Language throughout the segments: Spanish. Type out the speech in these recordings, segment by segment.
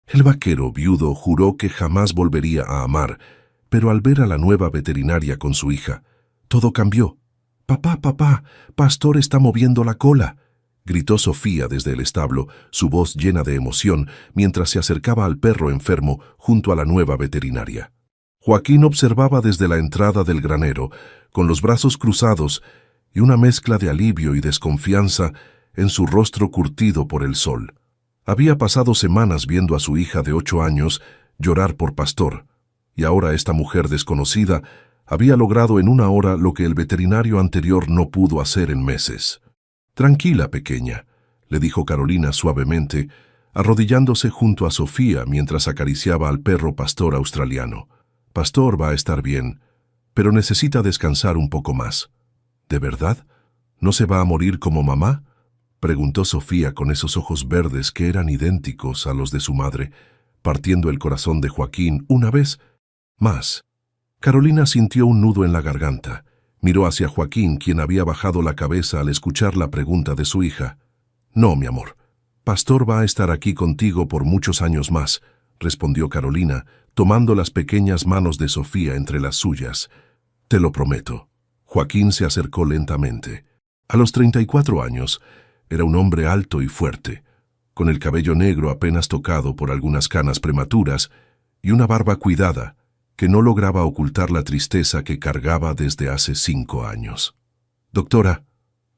El vaquero viudo juró que jamás volvería a amar, pero al ver a la nueva veterinaria con su hija, todo cambió. «Papá, papá, Pastor está moviendo la cola», gritó Sofía desde el establo, su voz llena de emoción, mientras se acercaba al perro enfermo junto a la nueva veterinaria. Joaquín observaba desde la entrada del granero, con los brazos cruzados y una mezcla de alivio y desconfianza en su rostro curtido por el sol. Había pasado semanas viendo a su hija de 8 años llorar por Pastor, y ahora esta mujer desconocida había logrado en una hora lo que el veterinario anterior no pudo hacer en meses. «Tranquila, pequeña», le dijo Carolina suavemente, arrodillándose junto a Sofía mientras acariciaba al perro pastor australiano. «Pastor va a estar bien, pero necesita descansar un poco más». «¿De verdad? ¿No se va a morir como mamá?», preguntó Sofía con esos ojos verdes que eran idénticos a los de su madre, partiendo el corazón de Joaquín una vez más. Carolina sintió un nudo en la garganta. Miró hacia Joaquín, quien había bajado la cabeza al escuchar la pregunta de su hija. «No, mi amor. Pastor va a estar aquí contigo por muchos años más», respondió Carolina, tomando las pequeñas manos de Sofía entre las suyas. «Te lo prometo». Joaquín se acercó lentamente. A los 34 años, era un hombre alto y fuerte, con el cabello negro apenas tocado por algunas canas prematuras y una barba cuidada, que no lograba ocultar la tristeza que cargaba desde hace 5 años. «Doctora,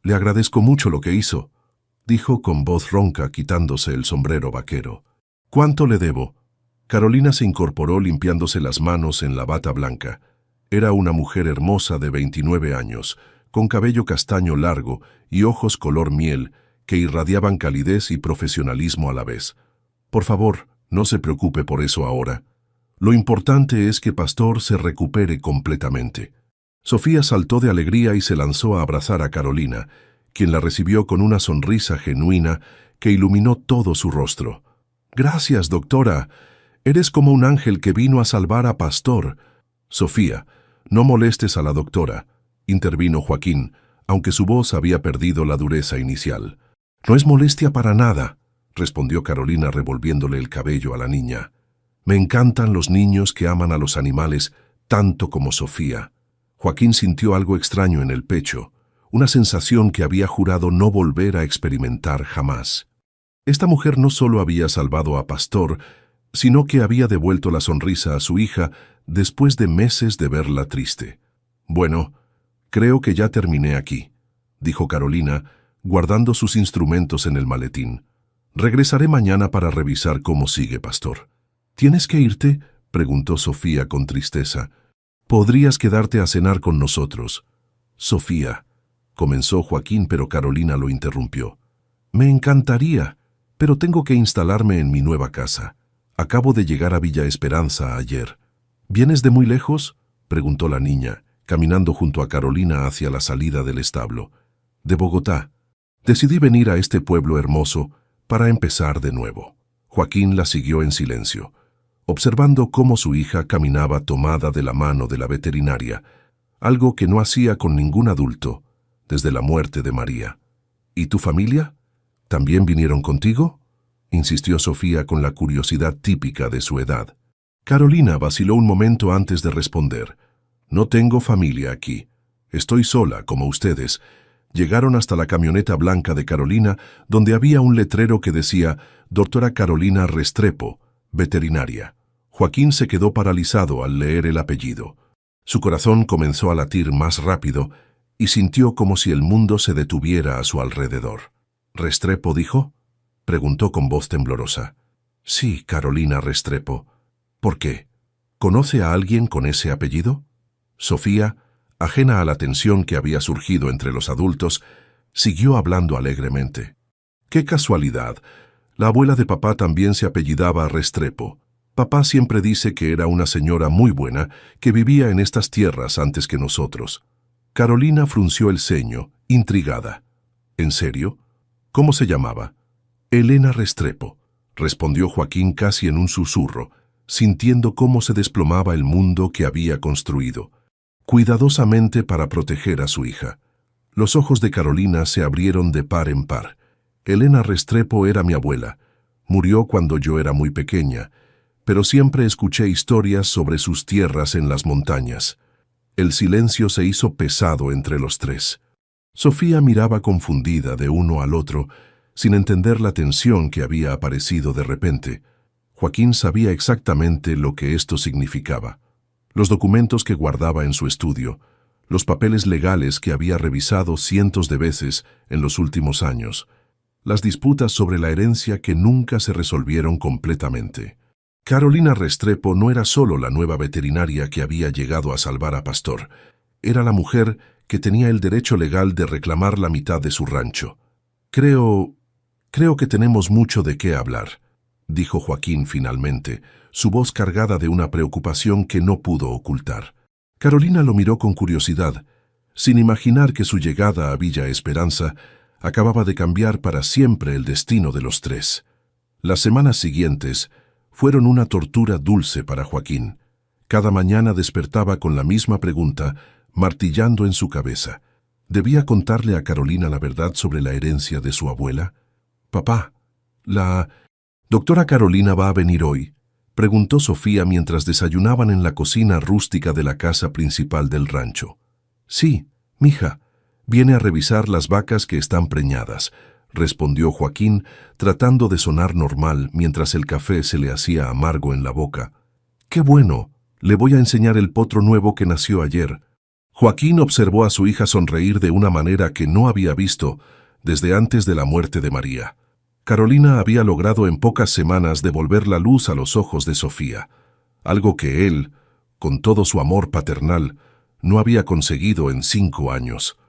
le agradezco mucho lo que hizo», dijo con voz ronca quitándose el sombrero vaquero. «¿Cuánto le debo?». Carolina se incorporó limpiándose las manos en la bata blanca. Era una mujer hermosa de 29 años, con cabello castaño largo y ojos color miel que irradiaban calidez y profesionalismo a la vez. «Por favor, no se preocupe por eso ahora. Lo importante es que Pastor se recupere completamente». Sofía saltó de alegría y se lanzó a abrazar a Carolina, quien la recibió con una sonrisa genuina que iluminó todo su rostro. «Gracias, doctora. Eres como un ángel que vino a salvar a Pastor». «Sofía, no molestes a la doctora», intervino Joaquín, aunque su voz había perdido la dureza inicial. «No es molestia para nada», respondió Carolina revolviéndole el cabello a la niña. «Me encantan los niños que aman a los animales tanto como Sofía». Joaquín sintió algo extraño en el pecho, una sensación que había jurado no volver a experimentar jamás. Esta mujer no solo había salvado a Pastor, sino que había devuelto la sonrisa a su hija después de meses de verla triste. «Bueno, creo que ya terminé aquí», dijo Carolina, guardando sus instrumentos en el maletín. «Regresaré mañana para revisar cómo sigue Pastor». «¿Tienes que irte?», preguntó Sofía con tristeza. «Podrías quedarte a cenar con nosotros». «Sofía», comenzó Joaquín, pero Carolina lo interrumpió. «Me encantaría, pero tengo que instalarme en mi nueva casa. Acabo de llegar a Villa Esperanza ayer». «¿Vienes de muy lejos?», preguntó la niña, caminando junto a Carolina hacia la salida del establo. «De Bogotá. Decidí venir a este pueblo hermoso para empezar de nuevo». Joaquín la siguió en silencio, observando cómo su hija caminaba tomada de la mano de la veterinaria, algo que no hacía con ningún adulto desde la muerte de María. «¿Y tu familia? ¿También vinieron contigo?», insistió Sofía con la curiosidad típica de su edad. Carolina vaciló un momento antes de responder. «No tengo familia aquí. Estoy sola, como ustedes». Llegaron hasta la camioneta blanca de Carolina, donde había un letrero que decía «Doctora Carolina Restrepo, veterinaria». Joaquín se quedó paralizado al leer el apellido. Su corazón comenzó a latir más rápido y sintió como si el mundo se detuviera a su alrededor. «¿Restrepo dijo?», preguntó con voz temblorosa. «Sí, Carolina Restrepo». «¿Por qué? ¿Conoce a alguien con ese apellido?». Sofía, ajena a la tensión que había surgido entre los adultos, siguió hablando alegremente. «Qué casualidad. La abuela de papá también se apellidaba Restrepo. Papá siempre dice que era una señora muy buena que vivía en estas tierras antes que nosotros». Carolina frunció el ceño, intrigada. «¿En serio? ¿Cómo se llamaba?». «Elena Restrepo», respondió Joaquín casi en un susurro, sintiendo cómo se desplomaba el mundo que había construido, cuidadosamente para proteger a su hija. Los ojos de Carolina se abrieron de par en par. «Elena Restrepo era mi abuela. Murió cuando yo era muy pequeña, pero siempre escuché historias sobre sus tierras en las montañas. El silencio se hizo pesado entre los tres. Sofía miraba confundida de uno al otro, sin entender la tensión que había aparecido de repente. Joaquín sabía exactamente lo que esto significaba. Los documentos que guardaba en su estudio, los papeles legales que había revisado cientos de veces en los últimos años, las disputas sobre la herencia que nunca se resolvieron completamente. Carolina Restrepo no era solo la nueva veterinaria que había llegado a salvar a Pastor, era la mujer que tenía el derecho legal de reclamar la mitad de su rancho. Creo que tenemos mucho de qué hablar, dijo Joaquín finalmente, su voz cargada de una preocupación que no pudo ocultar. Carolina lo miró con curiosidad, sin imaginar que su llegada a Villa Esperanza acababa de cambiar para siempre el destino de los tres. Las semanas siguientes fueron una tortura dulce para Joaquín. Cada mañana despertaba con la misma pregunta, martillando en su cabeza. ¿Debía contarle a Carolina la verdad sobre la herencia de su abuela? «Papá, la doctora Carolina va a venir hoy», preguntó Sofía mientras desayunaban en la cocina rústica de la casa principal del rancho. «Sí, mija, viene a revisar las vacas que están preñadas», respondió Joaquín, tratando de sonar normal mientras el café se le hacía amargo en la boca. «Qué bueno, le voy a enseñar el potro nuevo que nació ayer». Joaquín observó a su hija sonreír de una manera que no había visto desde antes de la muerte de María. Carolina había logrado en pocas semanas devolver la luz a los ojos de Sofía, algo que él, con todo su amor paternal, no había conseguido en 5 años.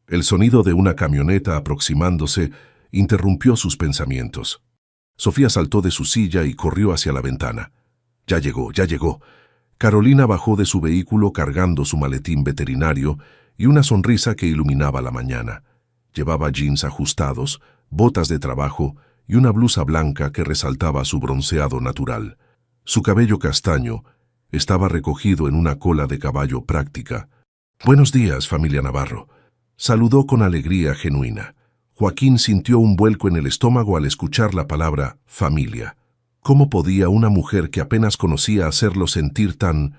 El sonido de una camioneta aproximándose interrumpió sus pensamientos. Sofía saltó de su silla y corrió hacia la ventana. «Ya llegó, ya llegó». Carolina bajó de su vehículo cargando su maletín veterinario y una sonrisa que iluminaba la mañana. Llevaba jeans ajustados, botas de trabajo y una blusa blanca que resaltaba su bronceado natural. Su cabello castaño estaba recogido en una cola de caballo práctica. «Buenos días, familia Navarro», saludó con alegría genuina. Joaquín sintió un vuelco en el estómago al escuchar la palabra familia. ¿Cómo podía una mujer que apenas conocía hacerlo sentir tan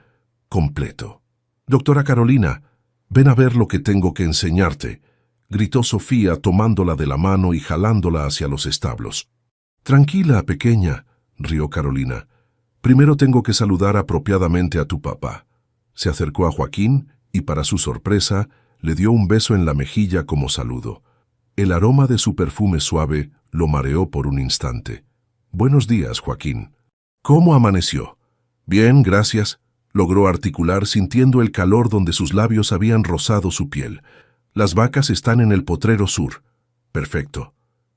completo? «Doctora Carolina, ven a ver lo que tengo que enseñarte», gritó Sofía tomándola de la mano y jalándola hacia los establos. «Tranquila, pequeña», rió Carolina. «Primero tengo que saludar apropiadamente a tu papá». Se acercó a Joaquín y, para su sorpresa, le dio un beso en la mejilla como saludo. El aroma de su perfume suave lo mareó por un instante. «Buenos días, Joaquín». «¿Cómo amaneció?» «Bien, gracias», logró articular sintiendo el calor donde sus labios habían rozado su piel. «Las vacas están en el potrero sur». «Perfecto.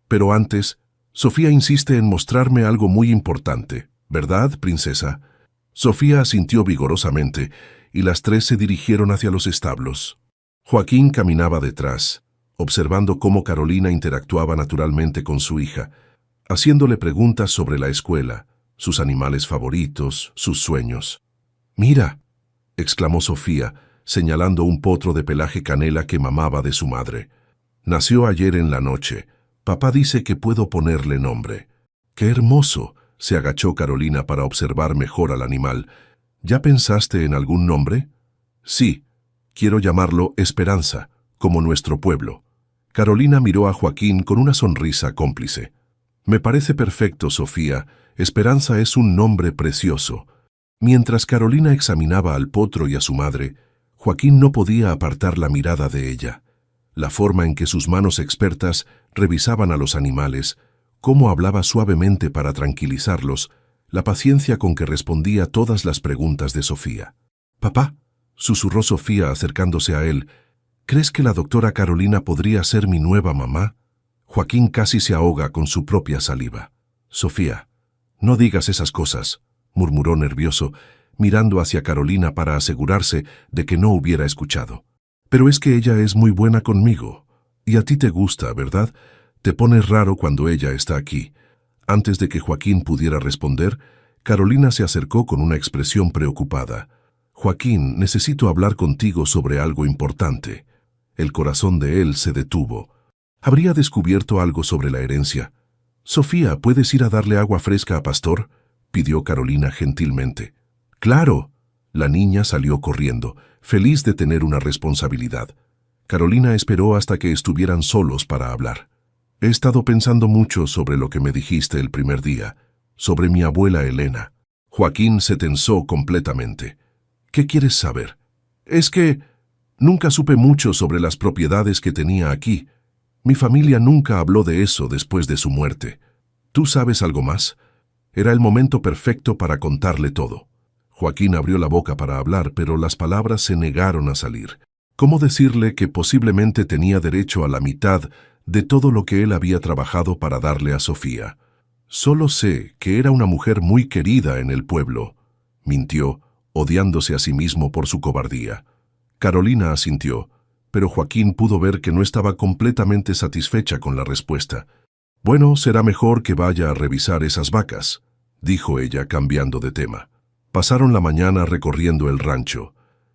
Pero antes, Sofía insiste en mostrarme algo muy importante, ¿verdad, princesa?» Sofía asintió vigorosamente y las tres se dirigieron hacia los establos. Joaquín caminaba detrás, observando cómo Carolina interactuaba naturalmente con su hija, haciéndole preguntas sobre la escuela, sus animales favoritos, sus sueños. «Mira», exclamó Sofía, señalando un potro de pelaje canela que mamaba de su madre. «Nació ayer en la noche. Papá dice que puedo ponerle nombre». «¡Qué hermoso!», se agachó Carolina para observar mejor al animal. «¿Ya pensaste en algún nombre?» «Sí, quiero llamarlo Esperanza, como nuestro pueblo». Carolina miró a Joaquín con una sonrisa cómplice. «Me parece perfecto, Sofía. Esperanza es un nombre precioso». Mientras Carolina examinaba al potro y a su madre, Joaquín no podía apartar la mirada de ella. La forma en que sus manos expertas revisaban a los animales, cómo hablaba suavemente para tranquilizarlos, la paciencia con que respondía todas las preguntas de Sofía. «Papá», susurró Sofía acercándose a él, «¿crees que la doctora Carolina podría ser mi nueva mamá?» Joaquín casi se ahoga con su propia saliva. «Sofía, no digas esas cosas», murmuró nervioso, mirando hacia Carolina para asegurarse de que no hubiera escuchado. «Pero es que ella es muy buena conmigo. Y a ti te gusta, ¿verdad? Te pones raro cuando ella está aquí». Antes de que Joaquín pudiera responder, Carolina se acercó con una expresión preocupada. «Joaquín, necesito hablar contigo sobre algo importante». El corazón de él se detuvo. ¿Habría descubierto algo sobre la herencia? Sofía, ¿puedes ir a darle agua fresca a Pastor?, pidió Carolina gentilmente. ¡Claro! La niña salió corriendo, feliz de tener una responsabilidad. Carolina esperó hasta que estuvieran solos para hablar. He estado pensando mucho sobre lo que me dijiste el primer día, sobre mi abuela Elena. Joaquín se tensó completamente. ¿Qué quieres saber? Es que nunca supe mucho sobre las propiedades que tenía aquí. Mi familia nunca habló de eso después de su muerte. ¿Tú sabes algo más? Era el momento perfecto para contarle todo. Joaquín abrió la boca para hablar, pero las palabras se negaron a salir. ¿Cómo decirle que posiblemente tenía derecho a la mitad de todo lo que él había trabajado para darle a Sofía? Solo sé que era una mujer muy querida en el pueblo. Mintió, odiándose a sí mismo por su cobardía. Carolina asintió, pero Joaquín pudo ver que no estaba completamente satisfecha con la respuesta. Bueno, será mejor que vaya a revisar esas vacas, dijo ella cambiando de tema. Pasaron la mañana recorriendo el rancho.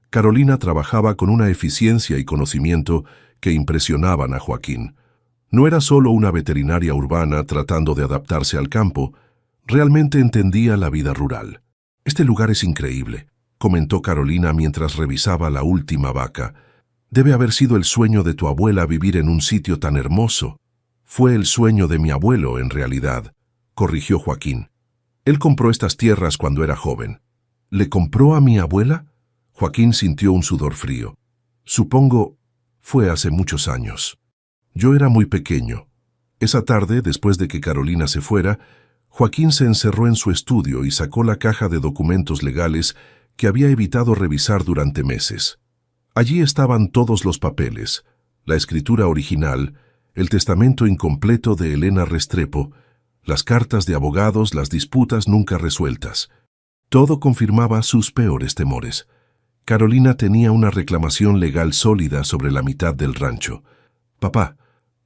Carolina trabajaba con una eficiencia y conocimiento que impresionaban a Joaquín. No era solo una veterinaria urbana tratando de adaptarse al campo, realmente entendía la vida rural. Este lugar es increíble, comentó Carolina mientras revisaba la última vaca. Debe haber sido el sueño de tu abuela vivir en un sitio tan hermoso. Fue el sueño de mi abuelo, en realidad, corrigió Joaquín. Él compró estas tierras cuando era joven. ¿Le compró a mi abuela? Joaquín sintió un sudor frío. Supongo, fue hace muchos años. Yo era muy pequeño. Esa tarde, después de que Carolina se fuera, Joaquín se encerró en su estudio y sacó la caja de documentos legales que había evitado revisar durante meses. Allí estaban todos los papeles, la escritura original, el testamento incompleto de Elena Restrepo, las cartas de abogados, las disputas nunca resueltas. Todo confirmaba sus peores temores. Carolina tenía una reclamación legal sólida sobre la mitad del rancho. «Papá,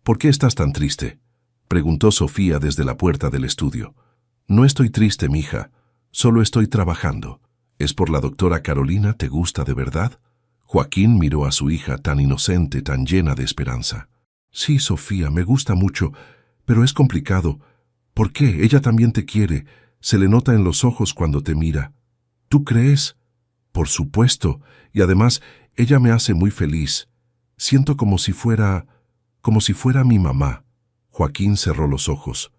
¿por qué estás tan triste?», preguntó Sofía desde la puerta del estudio. «No estoy triste, mija. Solo estoy trabajando. ¿Es por la doctora Carolina? ¿Te gusta de verdad?». Joaquín miró a su hija tan inocente, tan llena de esperanza. «Sí, Sofía, me gusta mucho, pero es complicado. ¿Por qué? Ella también te quiere. Se le nota en los ojos cuando te mira». «¿Tú crees?». «Por supuesto. Y además, ella me hace muy feliz. Siento como si fuera mi mamá». Joaquín cerró los ojos.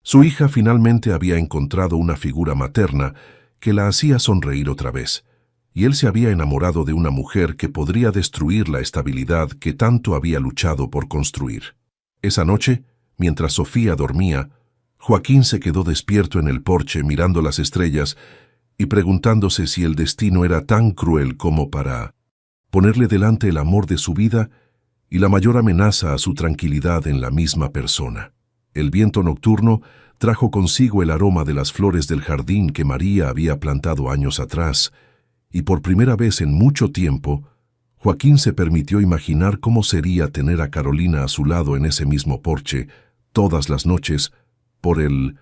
Su hija finalmente había encontrado una figura materna que la hacía sonreír otra vez, y él se había enamorado de una mujer que podría destruir la estabilidad que tanto había luchado por construir. Esa noche, mientras Sofía dormía, Joaquín se quedó despierto en el porche mirando las estrellas y preguntándose si el destino era tan cruel como para ponerle delante el amor de su vida y la mayor amenaza a su tranquilidad en la misma persona. El viento nocturno trajo consigo el aroma de las flores del jardín que María había plantado años atrás, y por primera vez en mucho tiempo, Joaquín se permitió imaginar cómo sería tener a Carolina a su lado en ese mismo porche, todas las noches, por el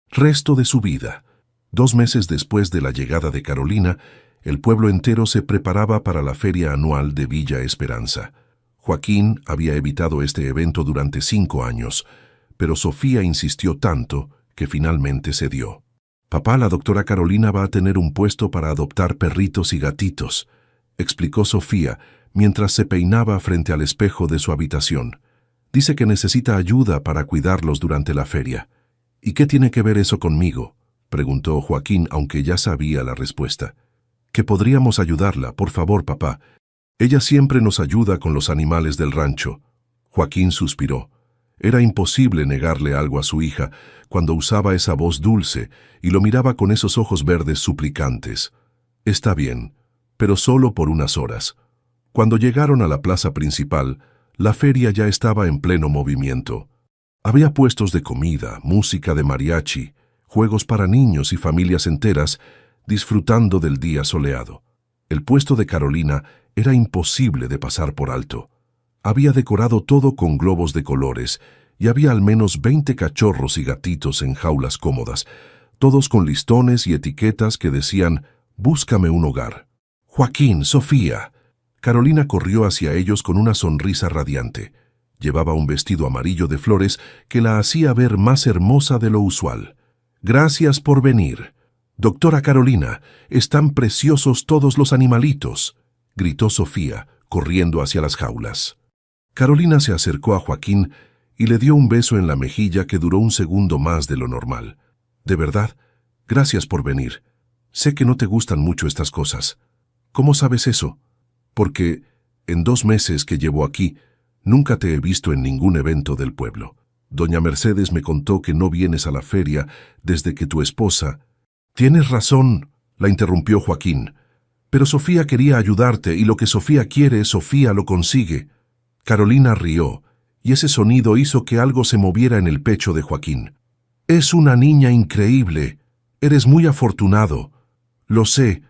resto de su vida. 2 meses después de la llegada de Carolina, el pueblo entero se preparaba para la feria anual de Villa Esperanza. Joaquín había evitado este evento durante 5 años, pero Sofía insistió tanto que finalmente cedió. «Papá, la doctora Carolina va a tener un puesto para adoptar perritos y gatitos», explicó Sofía mientras se peinaba frente al espejo de su habitación. «Dice que necesita ayuda para cuidarlos durante la feria». «¿Y qué tiene que ver eso conmigo?», preguntó Joaquín, aunque ya sabía la respuesta. «Que podríamos ayudarla, por favor, papá. Ella siempre nos ayuda con los animales del rancho». Joaquín suspiró. Era imposible negarle algo a su hija cuando usaba esa voz dulce y lo miraba con esos ojos verdes suplicantes. «Está bien, pero solo por unas horas». Cuando llegaron a la plaza principal, la feria ya estaba en pleno movimiento. Había puestos de comida, música de mariachi, juegos para niños y familias enteras disfrutando del día soleado. El puesto de Carolina era imposible de pasar por alto. Había decorado todo con globos de colores y había al menos 20 cachorros y gatitos en jaulas cómodas, todos con listones y etiquetas que decían «Búscame un hogar». «Joaquín, Sofía». Carolina corrió hacia ellos con una sonrisa radiante. Llevaba un vestido amarillo de flores que la hacía ver más hermosa de lo usual. «Gracias por venir. Doctora Carolina, están preciosos todos los animalitos», gritó Sofía, corriendo hacia las jaulas. Carolina se acercó a Joaquín y le dio un beso en la mejilla que duró un segundo más de lo normal. «De verdad, gracias por venir. Sé que no te gustan mucho estas cosas. ¿Cómo sabes eso? Porque en 2 meses que llevo aquí, nunca te he visto en ningún evento del pueblo. Doña Mercedes me contó que no vienes a la feria desde que tu esposa...» «Tienes razón», la interrumpió Joaquín. «Pero Sofía quería ayudarte y lo que Sofía quiere, Sofía lo consigue». Carolina rió, y ese sonido hizo que algo se moviera en el pecho de Joaquín. «Es una niña increíble. Eres muy afortunado. Lo sé.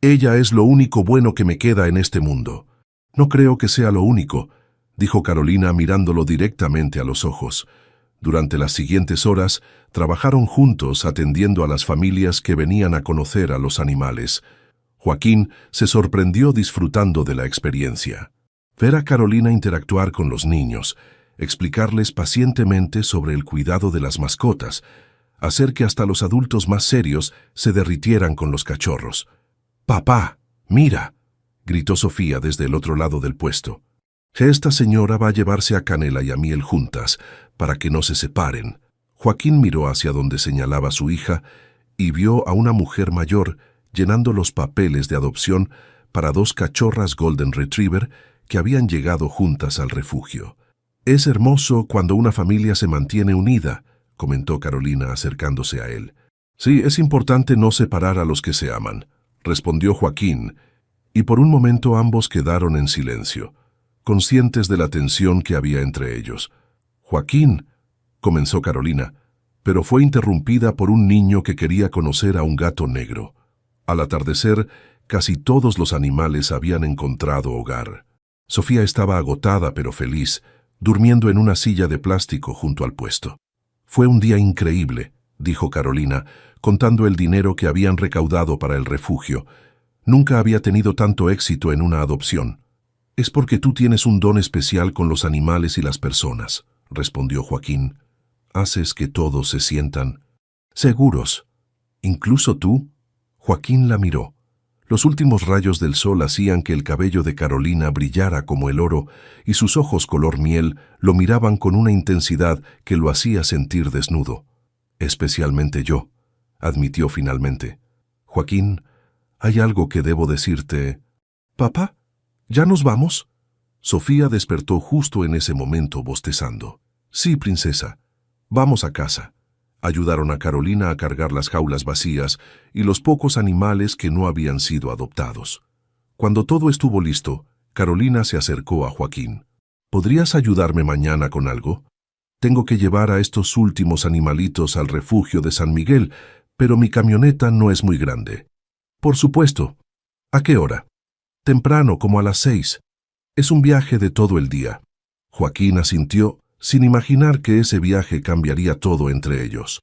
Ella es lo único bueno que me queda en este mundo». «No creo que sea lo único», dijo Carolina mirándolo directamente a los ojos. Durante las siguientes horas, trabajaron juntos atendiendo a las familias que venían a conocer a los animales. Joaquín se sorprendió disfrutando de la experiencia. Ver a Carolina interactuar con los niños, explicarles pacientemente sobre el cuidado de las mascotas, hacer que hasta los adultos más serios se derritieran con los cachorros. «Papá, mira», gritó Sofía desde el otro lado del puesto. «Esta señora va a llevarse a Canela y a Miel juntas, para que no se separen». Joaquín miró hacia donde señalaba su hija y vio a una mujer mayor llenando los papeles de adopción para 2 cachorras Golden Retriever que habían llegado juntas al refugio. «Es hermoso cuando una familia se mantiene unida», comentó Carolina acercándose a él. «Sí, es importante no separar a los que se aman», respondió Joaquín, y por un momento ambos quedaron en silencio, conscientes de la tensión que había entre ellos. «Joaquín», comenzó Carolina, pero fue interrumpida por un niño que quería conocer a un gato negro. Al atardecer, casi todos los animales habían encontrado hogar. Sofía estaba agotada pero feliz, durmiendo en una silla de plástico junto al puesto. «Fue un día increíble», dijo Carolina, contando el dinero que habían recaudado para el refugio. «Nunca había tenido tanto éxito en una adopción». «Es porque tú tienes un don especial con los animales y las personas», respondió Joaquín. «Haces que todos se sientan seguros. ¿Incluso tú?» Joaquín la miró. Los últimos rayos del sol hacían que el cabello de Carolina brillara como el oro y sus ojos color miel lo miraban con una intensidad que lo hacía sentir desnudo. «Especialmente yo», admitió finalmente. «Joaquín, hay algo que debo decirte». «¿Papá? ¿Ya nos vamos?» Sofía despertó justo en ese momento bostezando. «Sí, princesa. Vamos a casa». Ayudaron a Carolina a cargar las jaulas vacías y los pocos animales que no habían sido adoptados. Cuando todo estuvo listo, Carolina se acercó a Joaquín. «¿Podrías ayudarme mañana con algo? Tengo que llevar a estos últimos animalitos al refugio de San Miguel, pero mi camioneta no es muy grande». «Por supuesto. ¿A qué hora?» «Temprano, como a las 6. Es un viaje de todo el día». Joaquín asintió, sin imaginar que ese viaje cambiaría todo entre ellos.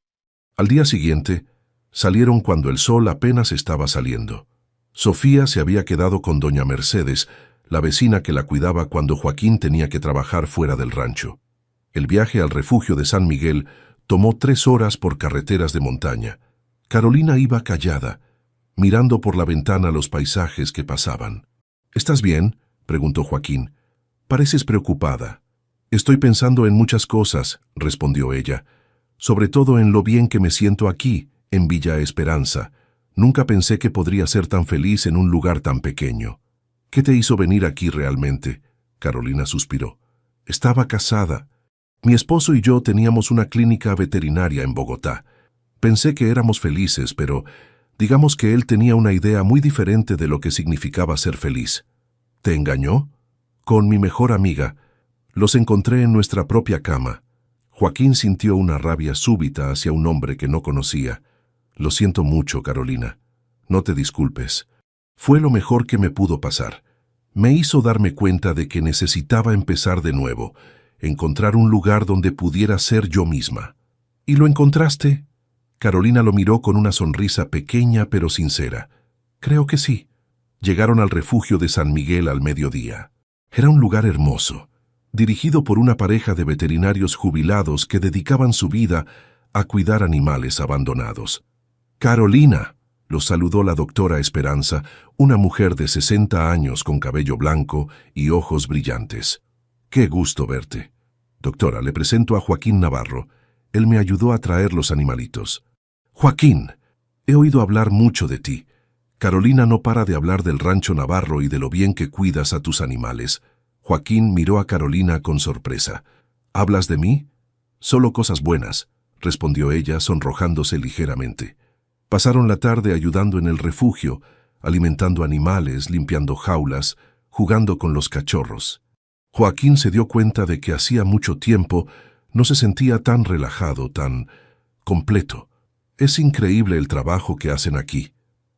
Al día siguiente, salieron cuando el sol apenas estaba saliendo. Sofía se había quedado con doña Mercedes, la vecina que la cuidaba cuando Joaquín tenía que trabajar fuera del rancho. El viaje al refugio de San Miguel tomó 3 horas por carreteras de montaña. Carolina iba callada, mirando por la ventana los paisajes que pasaban. «¿Estás bien?», preguntó Joaquín. «Pareces preocupada». «Estoy pensando en muchas cosas», respondió ella, «sobre todo en lo bien que me siento aquí, en Villa Esperanza. Nunca pensé que podría ser tan feliz en un lugar tan pequeño». «¿Qué te hizo venir aquí realmente?», Carolina suspiró. «Estaba casada. Mi esposo y yo teníamos una clínica veterinaria en Bogotá. Pensé que éramos felices, pero digamos que él tenía una idea muy diferente de lo que significaba ser feliz». «¿Te engañó?» «Con mi mejor amiga. Los encontré en nuestra propia cama». Joaquín sintió una rabia súbita hacia un hombre que no conocía. «Lo siento mucho, Carolina. No te disculpes. Fue lo mejor que me pudo pasar. Me hizo darme cuenta de que necesitaba empezar de nuevo, encontrar un lugar donde pudiera ser yo misma». «¿Y lo encontraste?» Carolina lo miró con una sonrisa pequeña pero sincera. «Creo que sí». Llegaron al refugio de San Miguel al mediodía. Era un lugar hermoso. dirigido por una pareja de veterinarios jubilados que dedicaban su vida a cuidar animales abandonados. «Carolina», los saludó la doctora Esperanza, una mujer de 60 años con cabello blanco y ojos brillantes. «Qué gusto verte. Doctora, le presento a Joaquín Navarro. Él me ayudó a traer los animalitos». «Joaquín, he oído hablar mucho de ti. Carolina no para de hablar del rancho Navarro y de lo bien que cuidas a tus animales». Joaquín miró a Carolina con sorpresa. «¿Hablas de mí?» «Solo cosas buenas», respondió ella, sonrojándose ligeramente. Pasaron la tarde ayudando en el refugio, alimentando animales, limpiando jaulas, jugando con los cachorros. Joaquín se dio cuenta de que hacía mucho tiempo no se sentía tan relajado, tan completo. «Es increíble el trabajo que hacen aquí»,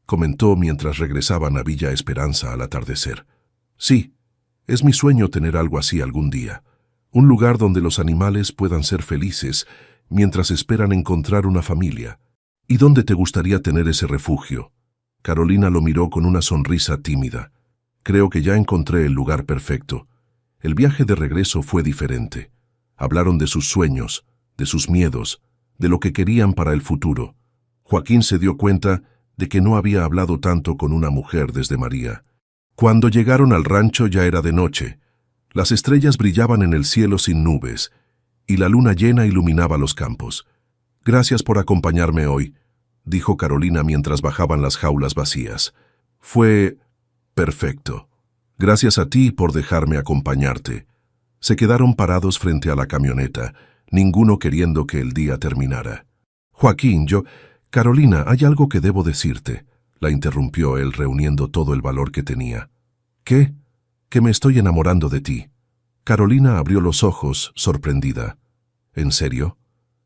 comentó mientras regresaban a Villa Esperanza al atardecer. «Sí, es mi sueño tener algo así algún día. Un lugar donde los animales puedan ser felices mientras esperan encontrar una familia. ¿Y dónde te gustaría tener ese refugio?» Carolina lo miró con una sonrisa tímida. «Creo que ya encontré el lugar perfecto». El viaje de regreso fue diferente. Hablaron de sus sueños, de sus miedos, de lo que querían para el futuro. Joaquín se dio cuenta de que no había hablado tanto con una mujer desde María. Cuando llegaron al rancho ya era de noche. Las estrellas brillaban en el cielo sin nubes, y la luna llena iluminaba los campos. «Gracias por acompañarme hoy», dijo Carolina mientras bajaban las jaulas vacías. «Fue perfecto. Gracias a ti por dejarme acompañarte». Se quedaron parados frente a la camioneta, ninguno queriendo que el día terminara. «Joaquín, Carolina, hay algo que debo decirte», la interrumpió él reuniendo todo el valor que tenía. «¿Qué?» «Que me estoy enamorando de ti». Carolina abrió los ojos, sorprendida. «¿En serio?»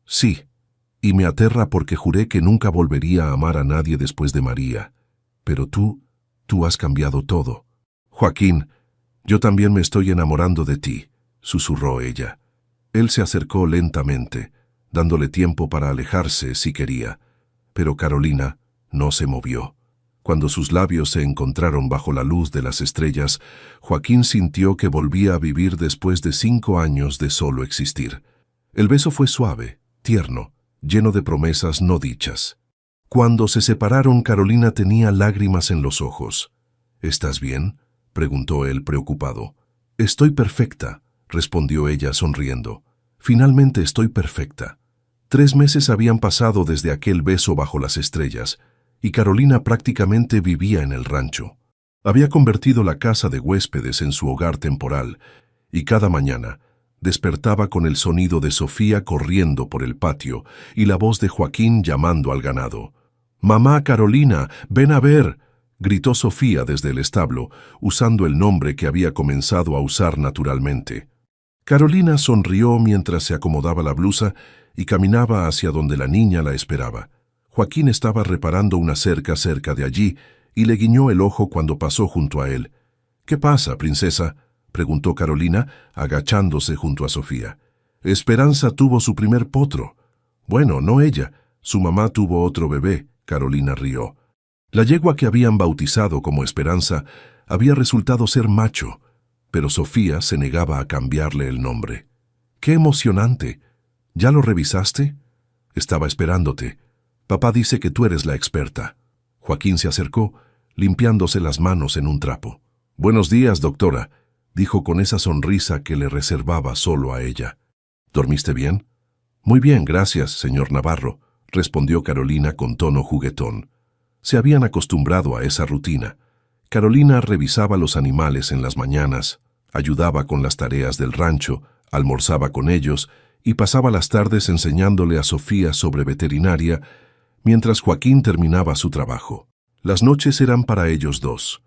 «Sí. Y me aterra porque juré que nunca volvería a amar a nadie después de María. Pero tú has cambiado todo». «Joaquín, yo también me estoy enamorando de ti», susurró ella. Él se acercó lentamente, dándole tiempo para alejarse si quería, pero Carolina no se movió. Cuando sus labios se encontraron bajo la luz de las estrellas, Joaquín sintió que volvía a vivir después de 5 años de solo existir. El beso fue suave, tierno, lleno de promesas no dichas. Cuando se separaron, Carolina tenía lágrimas en los ojos. «¿Estás bien?», preguntó él preocupado. «Estoy perfecta», respondió ella sonriendo. «Finalmente estoy perfecta». 3 meses habían pasado desde aquel beso bajo las estrellas, y Carolina prácticamente vivía en el rancho. Había convertido la casa de huéspedes en su hogar temporal, y cada mañana despertaba con el sonido de Sofía corriendo por el patio y la voz de Joaquín llamando al ganado. «Mamá Carolina, ven a ver», gritó Sofía desde el establo, usando el nombre que había comenzado a usar naturalmente. Carolina sonrió mientras se acomodaba la blusa y caminaba hacia donde la niña la esperaba. Joaquín estaba reparando una cerca cerca de allí y le guiñó el ojo cuando pasó junto a él. «¿Qué pasa, princesa?», preguntó Carolina, agachándose junto a Sofía. «Esperanza tuvo su primer potro». «Bueno, no ella. Su mamá tuvo otro bebé», Carolina rió. La yegua que habían bautizado como Esperanza había resultado ser macho, pero Sofía se negaba a cambiarle el nombre. «¡Qué emocionante! ¿Ya lo revisaste?» «Estaba esperándote. Papá dice que tú eres la experta». Joaquín se acercó, limpiándose las manos en un trapo. «Buenos días, doctora», dijo con esa sonrisa que le reservaba solo a ella. «¿Dormiste bien?» «Muy bien, gracias, señor Navarro», respondió Carolina con tono juguetón. Se habían acostumbrado a esa rutina. Carolina revisaba los animales en las mañanas, ayudaba con las tareas del rancho, almorzaba con ellos y pasaba las tardes enseñándole a Sofía sobre veterinaria, mientras Joaquín terminaba su trabajo. Las noches eran para ellos dos.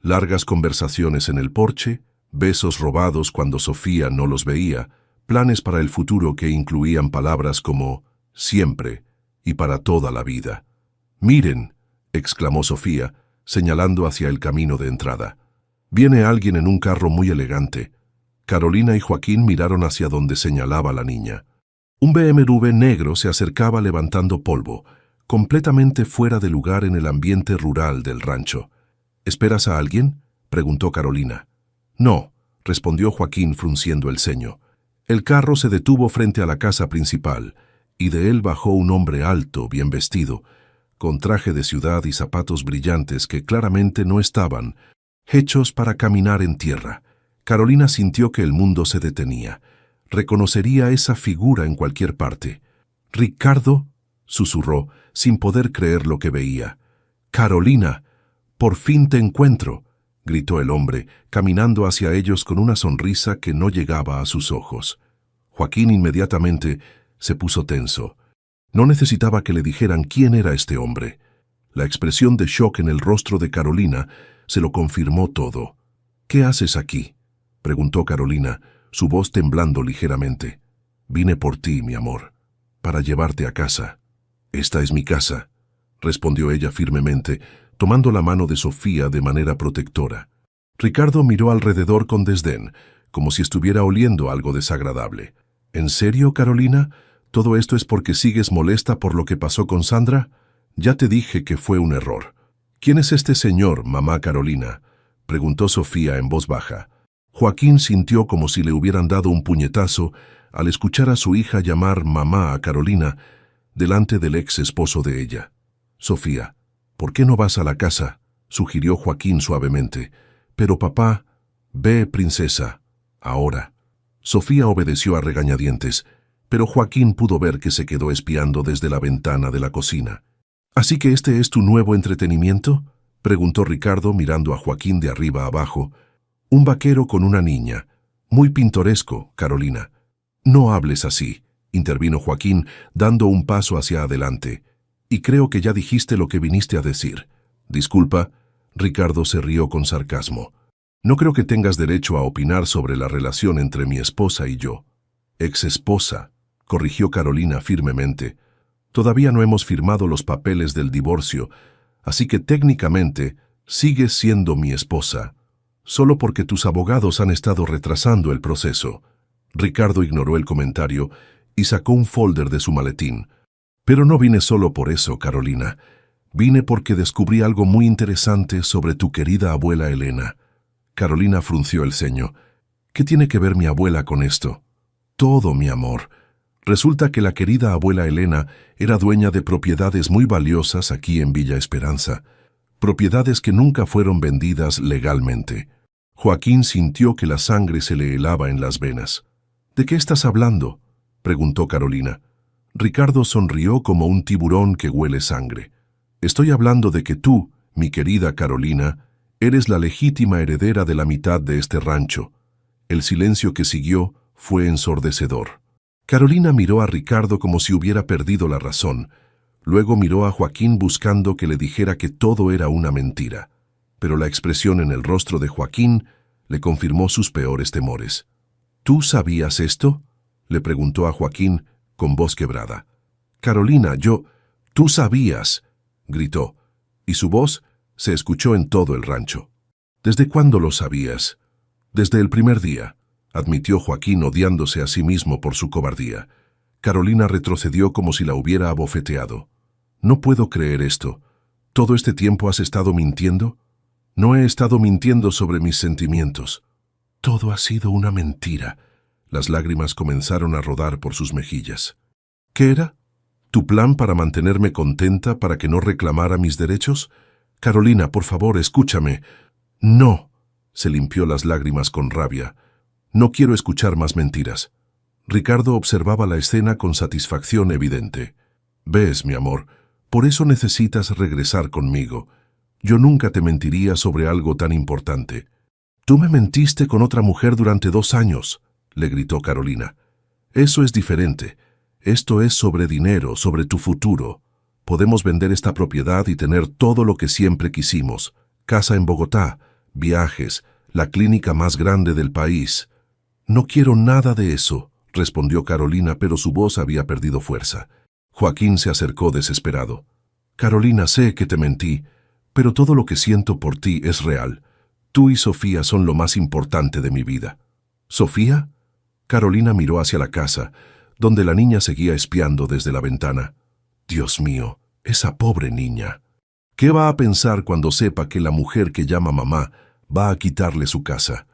Largas conversaciones en el porche, besos robados cuando Sofía no los veía, planes para el futuro que incluían palabras como «siempre» y «para toda la vida». «Miren», exclamó Sofía, señalando hacia el camino de entrada. «Viene alguien en un carro muy elegante». Carolina y Joaquín miraron hacia donde señalaba la niña. Un BMW negro se acercaba levantando polvo, completamente fuera de lugar en el ambiente rural del rancho. «¿Esperas a alguien?», preguntó Carolina. «No», respondió Joaquín frunciendo el ceño. El carro se detuvo frente a la casa principal, y de él bajó un hombre alto, bien vestido, con traje de ciudad y zapatos brillantes que claramente no estaban hechos para caminar en tierra. Carolina sintió que el mundo se detenía. Reconocería esa figura en cualquier parte. «Ricardo», susurró, sin poder creer lo que veía. «Carolina, por fin te encuentro», gritó el hombre, caminando hacia ellos con una sonrisa que no llegaba a sus ojos. Joaquín inmediatamente se puso tenso. No necesitaba que le dijeran quién era este hombre. La expresión de shock en el rostro de Carolina se lo confirmó todo. «¿Qué haces aquí?», preguntó Carolina, su voz temblando ligeramente. «Vine por ti, mi amor, para llevarte a casa». «Esta es mi casa», respondió ella firmemente, tomando la mano de Sofía de manera protectora. Ricardo miró alrededor con desdén, como si estuviera oliendo algo desagradable. «¿En serio, Carolina? ¿Todo esto es porque sigues molesta por lo que pasó con Sandra? Ya te dije que fue un error». «¿Quién es este señor, mamá Carolina?», preguntó Sofía en voz baja. Joaquín sintió como si le hubieran dado un puñetazo al escuchar a su hija llamar mamá a Carolina delante del ex esposo de ella. «Sofía, ¿por qué no vas a la casa?», sugirió Joaquín suavemente. «Pero papá...». «Ve, princesa, ahora». Sofía obedeció a regañadientes, pero Joaquín pudo ver que se quedó espiando desde la ventana de la cocina. «¿Así que este es tu nuevo entretenimiento?», preguntó Ricardo mirando a Joaquín de arriba abajo. «Un vaquero con una niña. Muy pintoresco, Carolina». «No hables así», intervino Joaquín, dando un paso hacia adelante. «Y creo que ya dijiste lo que viniste a decir». «Disculpa», Ricardo se rió con sarcasmo. «No creo que tengas derecho a opinar sobre la relación entre mi esposa y yo». «Ex-esposa», corrigió Carolina firmemente. «Todavía no hemos firmado los papeles del divorcio, así que técnicamente sigues siendo mi esposa, solo porque tus abogados han estado retrasando el proceso». Ricardo ignoró el comentario y sacó un folder de su maletín. «Pero no vine solo por eso, Carolina. Vine porque descubrí algo muy interesante sobre tu querida abuela Elena». Carolina frunció el ceño. «¿Qué tiene que ver mi abuela con esto?». «Todo, mi amor. Resulta que la querida abuela Elena era dueña de propiedades muy valiosas aquí en Villa Esperanza, propiedades que nunca fueron vendidas legalmente». Joaquín sintió que la sangre se le helaba en las venas. «¿De qué estás hablando?», preguntó Carolina. Ricardo sonrió como un tiburón que huele sangre. «Estoy hablando de que tú, mi querida Carolina, eres la legítima heredera de la mitad de este rancho». El silencio que siguió fue ensordecedor. Carolina miró a Ricardo como si hubiera perdido la razón. Luego miró a Joaquín buscando que le dijera que todo era una mentira. Pero la expresión en el rostro de Joaquín le confirmó sus peores temores. «¿Tú sabías esto?», le preguntó a Joaquín con voz quebrada. «Carolina, tú sabías», gritó, y su voz se escuchó en todo el rancho. «¿Desde cuándo lo sabías?». «Desde el primer día», admitió Joaquín odiándose a sí mismo por su cobardía. Carolina retrocedió como si la hubiera abofeteado. «No puedo creer esto. ¿Todo este tiempo has estado mintiendo?». «No he estado mintiendo sobre mis sentimientos». «Todo ha sido una mentira». Las lágrimas comenzaron a rodar por sus mejillas. «¿Qué era? ¿Tu plan para mantenerme contenta para que no reclamara mis derechos? Carolina, por favor, escúchame». «No», se limpió las lágrimas con rabia. «No quiero escuchar más mentiras». Ricardo observaba la escena con satisfacción evidente. «Ves, mi amor, por eso necesitas regresar conmigo. Yo nunca te mentiría sobre algo tan importante». «Tú me mentiste con otra mujer durante 2 años», le gritó Carolina. «Eso es diferente. Esto es sobre dinero, sobre tu futuro. Podemos vender esta propiedad y tener todo lo que siempre quisimos. Casa en Bogotá, viajes, la clínica más grande del país». «No quiero nada de eso», respondió Carolina, pero su voz había perdido fuerza. Joaquín se acercó desesperado. «Carolina, sé que te mentí, pero todo lo que siento por ti es real. Tú y Sofía son lo más importante de mi vida». «¿Sofía?». Carolina miró hacia la casa, donde la niña seguía espiando desde la ventana. «Dios mío, esa pobre niña. ¿Qué va a pensar cuando sepa que la mujer que llama mamá va a quitarle su casa?».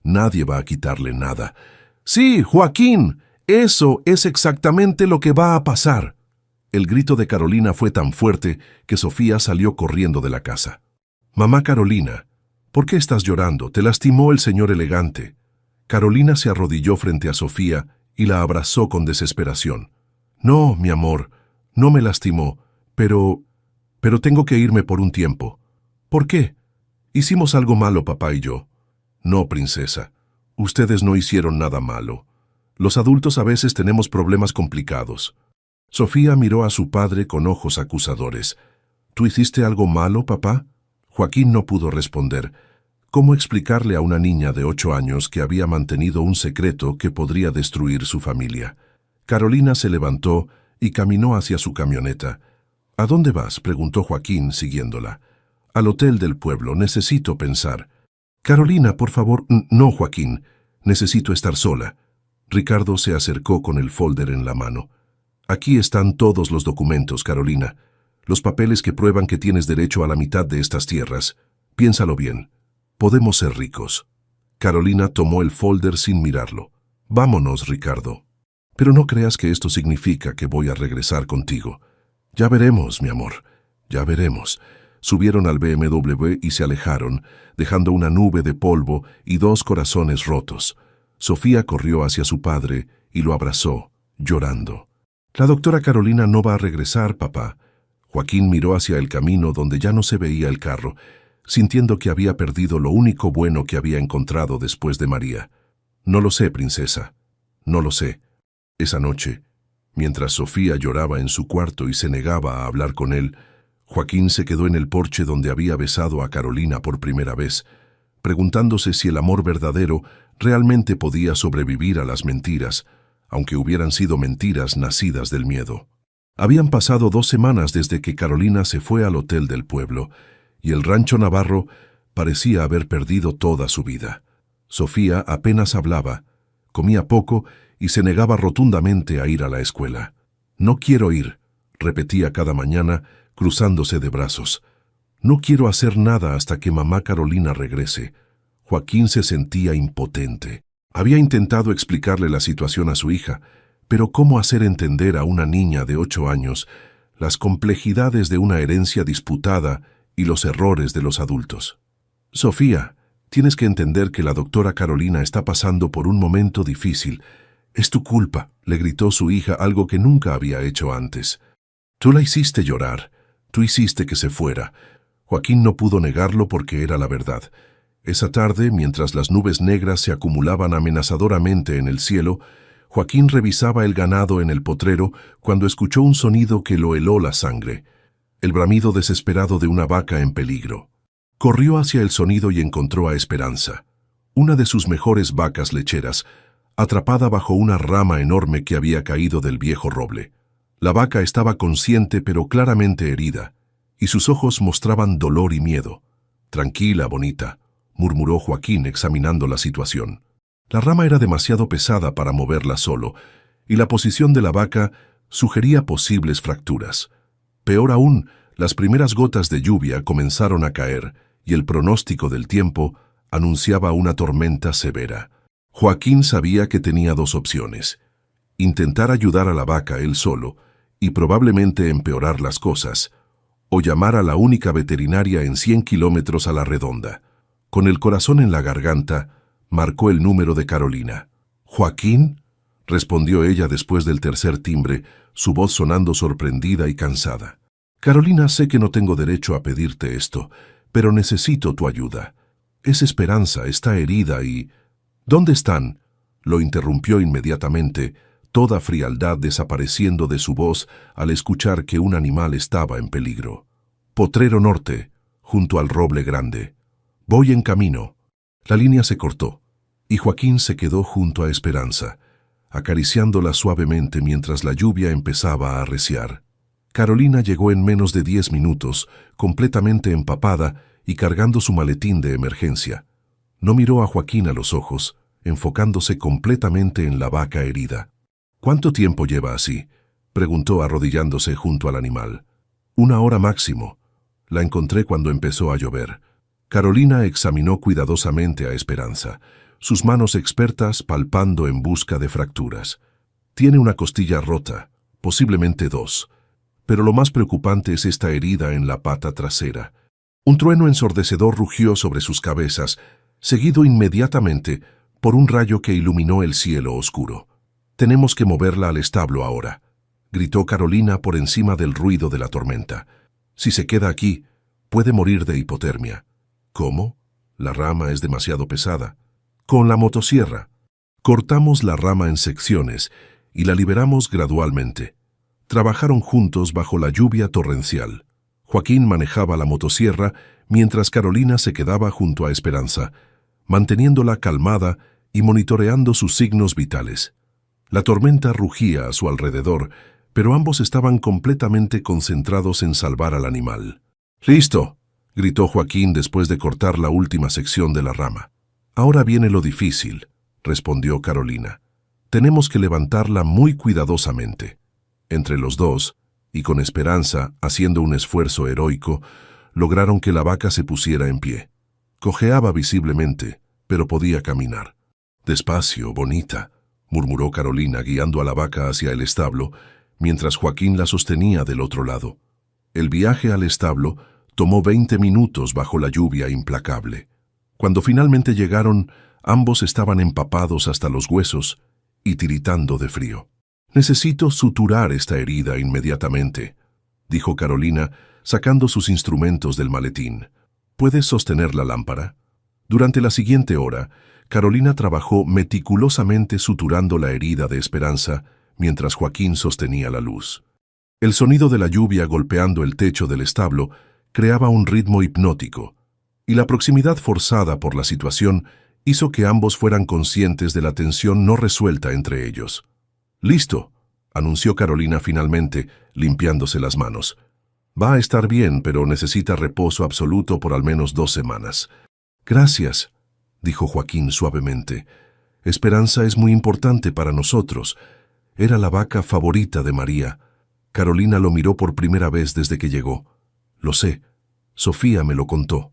Nadie va a quitarle nada. Sí, Joaquín, eso es exactamente lo que va a pasar. El grito de Carolina fue tan fuerte que Sofía salió corriendo de la casa. Mamá Carolina, ¿por qué estás llorando? ¿Te lastimó el señor elegante? Carolina se arrodilló frente a Sofía y la abrazó con desesperación. No, mi amor, no me lastimó, pero tengo que irme por un tiempo. ¿Por qué? ¿Hicimos algo malo, papá y yo? No, princesa. Ustedes no hicieron nada malo. Los adultos a veces tenemos problemas complicados. Sofía miró a su padre con ojos acusadores. ¿Tú hiciste algo malo, papá? Joaquín no pudo responder. ¿Cómo explicarle a una niña de 8 años que había mantenido un secreto que podría destruir su familia? Carolina se levantó y caminó hacia su camioneta. ¿A dónde vas?, preguntó Joaquín, siguiéndola. Al hotel del pueblo, necesito pensar. Carolina, por favor. No, Joaquín, necesito estar sola. Ricardo se acercó con el folder en la mano. Aquí están todos los documentos, Carolina. Los papeles que prueban que tienes derecho a la mitad de estas tierras. Piénsalo bien. Podemos ser ricos. Carolina tomó el folder sin mirarlo. Vámonos, Ricardo. Pero no creas que esto significa que voy a regresar contigo. Ya veremos, mi amor. Ya veremos. Subieron al BMW y se alejaron, dejando una nube de polvo y 2 corazones rotos. Sofía corrió hacia su padre y lo abrazó, llorando. La doctora Carolina no va a regresar, papá. Joaquín miró hacia el camino donde ya no se veía el carro, sintiendo que había perdido lo único bueno que había encontrado después de María. No lo sé, princesa. No lo sé. Esa noche, mientras Sofía lloraba en su cuarto y se negaba a hablar con él, Joaquín se quedó en el porche donde había besado a Carolina por primera vez, preguntándose si el amor verdadero realmente podía sobrevivir a las mentiras, aunque hubieran sido mentiras nacidas del miedo. Habían pasado 2 semanas desde que Carolina se fue al hotel del pueblo, y el rancho Navarro parecía haber perdido toda su vida. Sofía apenas hablaba, comía poco y se negaba rotundamente a ir a la escuela. No quiero ir, repetía cada mañana, cruzándose de brazos. No quiero hacer nada hasta que mamá Carolina regrese. Joaquín se sentía impotente. Había intentado explicarle la situación a su hija, pero ¿cómo hacer entender a una niña de 8 años las complejidades de una herencia disputada y los errores de los adultos? Sofía, tienes que entender que la doctora Carolina está pasando por un momento difícil. Es tu culpa, le gritó su hija, algo que nunca había hecho antes. Tú la hiciste llorar, tú hiciste que se fuera. Joaquín no pudo negarlo porque era la verdad. Esa tarde, mientras las nubes negras se acumulaban amenazadoramente en el cielo, Joaquín revisaba el ganado en el potrero cuando escuchó un sonido que lo heló la sangre, el bramido desesperado de una vaca en peligro. Corrió hacia el sonido y encontró a Esperanza, una de sus mejores vacas lecheras, atrapada bajo una rama enorme que había caído del viejo roble. La vaca estaba consciente pero claramente herida, y sus ojos mostraban dolor y miedo. Tranquila, bonita, murmuró Joaquín examinando la situación. La rama era demasiado pesada para moverla solo, y la posición de la vaca sugería posibles fracturas. Peor aún, las primeras gotas de lluvia comenzaron a caer, y el pronóstico del tiempo anunciaba una tormenta severa. Joaquín sabía que tenía 2 opciones: intentar ayudar a la vaca él solo, y probablemente empeorar las cosas, o llamar a la única veterinaria en 100 kilómetros a la redonda. Con el corazón en la garganta, marcó el número de Carolina. «¿Joaquín?», respondió ella después del tercer timbre, su voz sonando sorprendida y cansada. «Carolina, sé que no tengo derecho a pedirte esto, pero necesito tu ayuda. Es Esperanza, está herida y...» «¿Dónde están?», lo interrumpió inmediatamente, toda frialdad desapareciendo de su voz al escuchar que un animal estaba en peligro. «Potrero Norte, junto al roble grande. Voy en camino». La línea se cortó, y Joaquín se quedó junto a Esperanza, acariciándola suavemente mientras la lluvia empezaba a arreciar. Carolina llegó en menos de 10 minutos, completamente empapada y cargando su maletín de emergencia. No miró a Joaquín a los ojos, enfocándose completamente en la vaca herida. «¿Cuánto tiempo lleva así?», preguntó arrodillándose junto al animal. «1 hora máximo. La encontré cuando empezó a llover». Carolina examinó cuidadosamente a Esperanza, sus manos expertas palpando en busca de fracturas. Tiene una costilla rota, posiblemente dos, pero lo más preocupante es esta herida en la pata trasera. Un trueno ensordecedor rugió sobre sus cabezas, seguido inmediatamente por un rayo que iluminó el cielo oscuro. «Tenemos que moverla al establo ahora», gritó Carolina por encima del ruido de la tormenta. «Si se queda aquí, puede morir de hipotermia». «¿Cómo? La rama es demasiado pesada». «Con la motosierra. Cortamos la rama en secciones y la liberamos gradualmente». Trabajaron juntos bajo la lluvia torrencial. Joaquín manejaba la motosierra mientras Carolina se quedaba junto a Esperanza, manteniéndola calmada y monitoreando sus signos vitales. La tormenta rugía a su alrededor, pero ambos estaban completamente concentrados en salvar al animal. «¡Listo!», gritó Joaquín después de cortar la última sección de la rama. «Ahora viene lo difícil», respondió Carolina. «Tenemos que levantarla muy cuidadosamente». Entre los dos, y con Esperanza haciendo un esfuerzo heroico, lograron que la vaca se pusiera en pie. Cojeaba visiblemente, pero podía caminar. «Despacio, bonita», murmuró Carolina guiando a la vaca hacia el establo, mientras Joaquín la sostenía del otro lado. El viaje al establo tomó 20 minutos bajo la lluvia implacable. Cuando finalmente llegaron, ambos estaban empapados hasta los huesos y tiritando de frío. «Necesito suturar esta herida inmediatamente», dijo Carolina, sacando sus instrumentos del maletín. «¿Puedes sostener la lámpara?». Durante la siguiente hora, Carolina trabajó meticulosamente suturando la herida de Esperanza, mientras Joaquín sostenía la luz. El sonido de la lluvia golpeando el techo del establo creaba un ritmo hipnótico, y la proximidad forzada por la situación hizo que ambos fueran conscientes de la tensión no resuelta entre ellos. «Listo», anunció Carolina finalmente, limpiándose las manos. «Va a estar bien, pero necesita reposo absoluto por al menos 2 semanas». «Gracias», dijo Joaquín suavemente. «Esperanza es muy importante para nosotros. Era la vaca favorita de María». Carolina lo miró por primera vez desde que llegó. «Lo sé. Sofía me lo contó».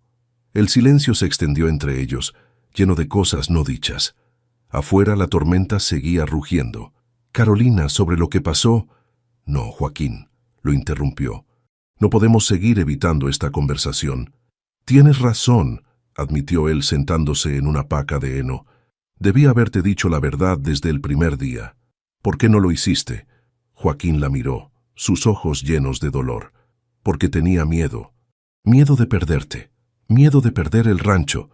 El silencio se extendió entre ellos, lleno de cosas no dichas. Afuera la tormenta seguía rugiendo. «Carolina, sobre lo que pasó...» «No, Joaquín», lo interrumpió. «No podemos seguir evitando esta conversación». «Tienes razón», admitió él sentándose en una paca de heno. «Debí haberte dicho la verdad desde el primer día». «¿Por qué no lo hiciste?». Joaquín la miró, sus ojos llenos de dolor. «Porque tenía miedo. Miedo de perderte. Miedo de perder el rancho.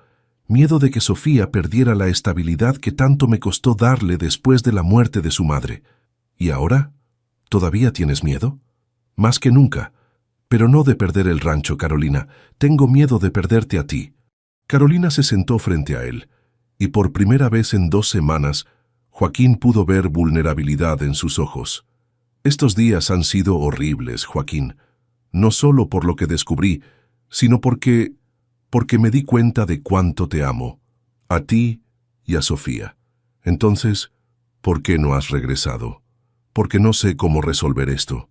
Miedo de que Sofía perdiera la estabilidad que tanto me costó darle después de la muerte de su madre. ¿Y ahora? ¿Todavía tienes miedo?». «Más que nunca. Pero no de perder el rancho, Carolina. Tengo miedo de perderte a ti». Carolina se sentó frente a él, y por primera vez en 2 semanas, Joaquín pudo ver vulnerabilidad en sus ojos. «Estos días han sido horribles, Joaquín. No solo por lo que descubrí, sino porque me di cuenta de cuánto te amo, a ti y a Sofía. Entonces, ¿por qué no has regresado? Porque no sé cómo resolver esto.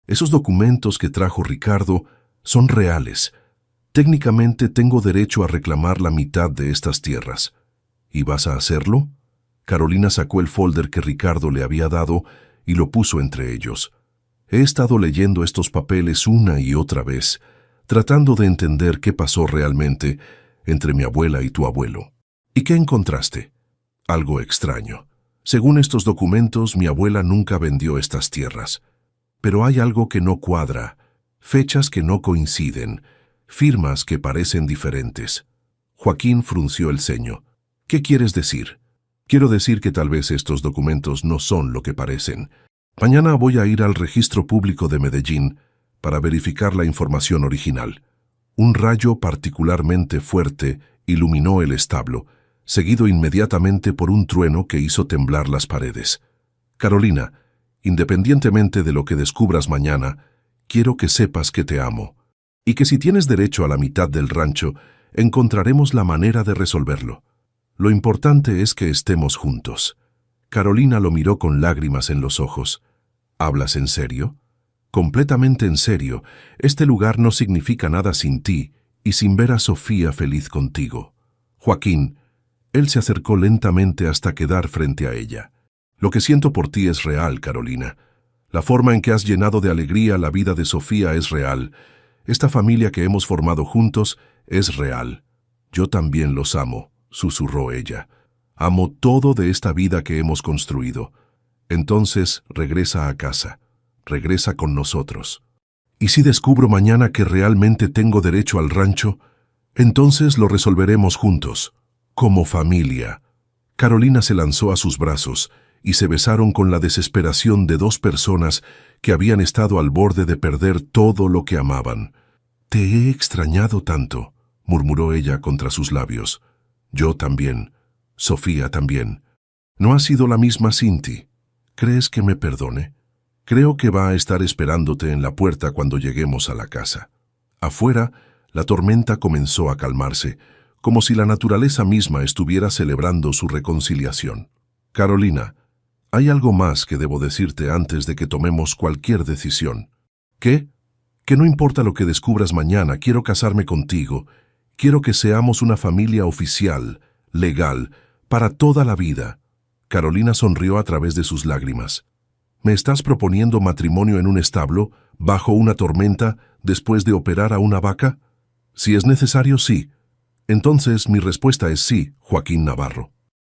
Esos documentos que trajo Ricardo son reales. Técnicamente tengo derecho a reclamar la mitad de estas tierras. ¿Y vas a hacerlo?». Carolina sacó el folder que Ricardo le había dado y lo puso entre ellos. «He estado leyendo estos papeles una y otra vez, tratando de entender qué pasó realmente entre mi abuela y tu abuelo». «¿Y qué encontraste?». «Algo extraño. Según estos documentos, mi abuela nunca vendió estas tierras. Pero hay algo que no cuadra, fechas que no coinciden, firmas que parecen diferentes». Joaquín frunció el ceño. «¿Qué quieres decir?». «Quiero decir que tal vez estos documentos no son lo que parecen. Mañana voy a ir al Registro Público de Medellín para verificar la información original». Un rayo particularmente fuerte iluminó el establo, seguido inmediatamente por un trueno que hizo temblar las paredes. «Carolina, independientemente de lo que descubras mañana, quiero que sepas que te amo, y que si tienes derecho a la mitad del rancho, encontraremos la manera de resolverlo. Lo importante es que estemos juntos». Carolina lo miró con lágrimas en los ojos. «¿Hablas en serio?». «Completamente en serio. Este lugar no significa nada sin ti, y sin ver a Sofía feliz contigo. Joaquín, él se acercó lentamente hasta quedar frente a ella. Lo que siento por ti es real, Carolina. La forma en que has llenado de alegría la vida de Sofía es real. Esta familia que hemos formado juntos es real. Yo también los amo, susurró ella. Amo todo de esta vida que hemos construido. Entonces regresa a casa. Regresa con nosotros. ¿Y si descubro mañana que realmente tengo derecho al rancho? Entonces lo resolveremos juntos, como familia. Carolina se lanzó a sus brazos y se besaron con la desesperación de dos personas que habían estado al borde de perder todo lo que amaban. «Te he extrañado tanto», murmuró ella contra sus labios. «Yo también. Sofía también. No ha sido la misma sin ti. ¿Crees que me perdone? Creo que va a estar esperándote en la puerta cuando lleguemos a la casa». Afuera, la tormenta comenzó a calmarse, como si la naturaleza misma estuviera celebrando su reconciliación. «Carolina, hay algo más que debo decirte antes de que tomemos cualquier decisión». «¿Qué?» «Que no importa lo que descubras mañana, quiero casarme contigo. Quiero que seamos una familia oficial, legal, para toda la vida». Carolina sonrió a través de sus lágrimas. «¿Me estás proponiendo matrimonio en un establo, bajo una tormenta, después de operar a una vaca?» «Si es necesario, sí». «Entonces mi respuesta es sí, Joaquín Navarro.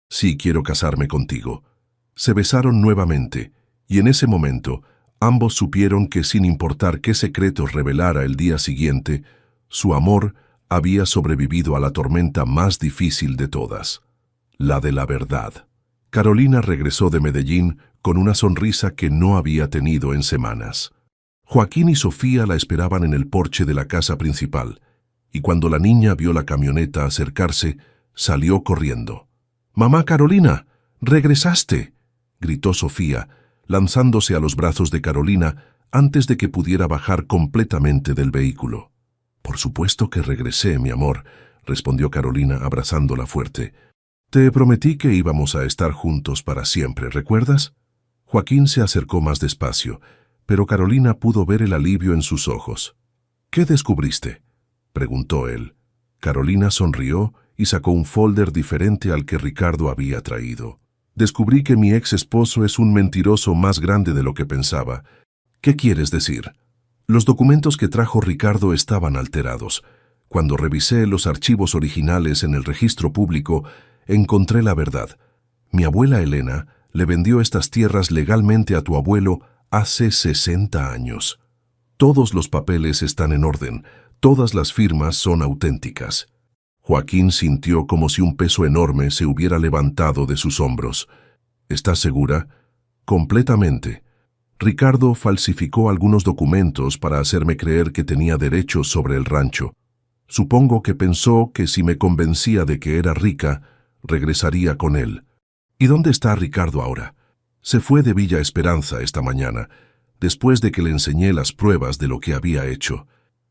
Sí quiero casarme contigo». Se besaron nuevamente, y en ese momento ambos supieron que sin importar qué secretos revelara el día siguiente, su amor había sobrevivido a la tormenta más difícil de todas, la de la verdad. Carolina regresó de Medellín con una sonrisa que no había tenido en semanas. Joaquín y Sofía la esperaban en el porche de la casa principal, y cuando la niña vio la camioneta acercarse, salió corriendo. «¡Mamá Carolina! ¡Regresaste!», gritó Sofía, lanzándose a los brazos de Carolina antes de que pudiera bajar completamente del vehículo. «Por supuesto que regresé, mi amor», respondió Carolina abrazándola fuerte. «Te prometí que íbamos a estar juntos para siempre, ¿recuerdas?» Joaquín se acercó más despacio, pero Carolina pudo ver el alivio en sus ojos. «¿Qué descubriste?», preguntó él. Carolina sonrió y sacó un folder diferente al que Ricardo había traído. «Descubrí que mi ex esposo es un mentiroso más grande de lo que pensaba». «¿Qué quieres decir?» «Los documentos que trajo Ricardo estaban alterados. Cuando revisé los archivos originales en el registro público, encontré la verdad. Mi abuela Elena le vendió estas tierras legalmente a tu abuelo hace 60 años. Todos los papeles están en orden, todas las firmas son auténticas». Joaquín sintió como si un peso enorme se hubiera levantado de sus hombros. «¿Estás segura?» «Completamente. Ricardo falsificó algunos documentos para hacerme creer que tenía derechos sobre el rancho. Supongo que pensó que si me convencía de que era rica, regresaría con él». «¿Y dónde está Ricardo ahora?» «Se fue de Villa Esperanza esta mañana, después de que le enseñé las pruebas de lo que había hecho.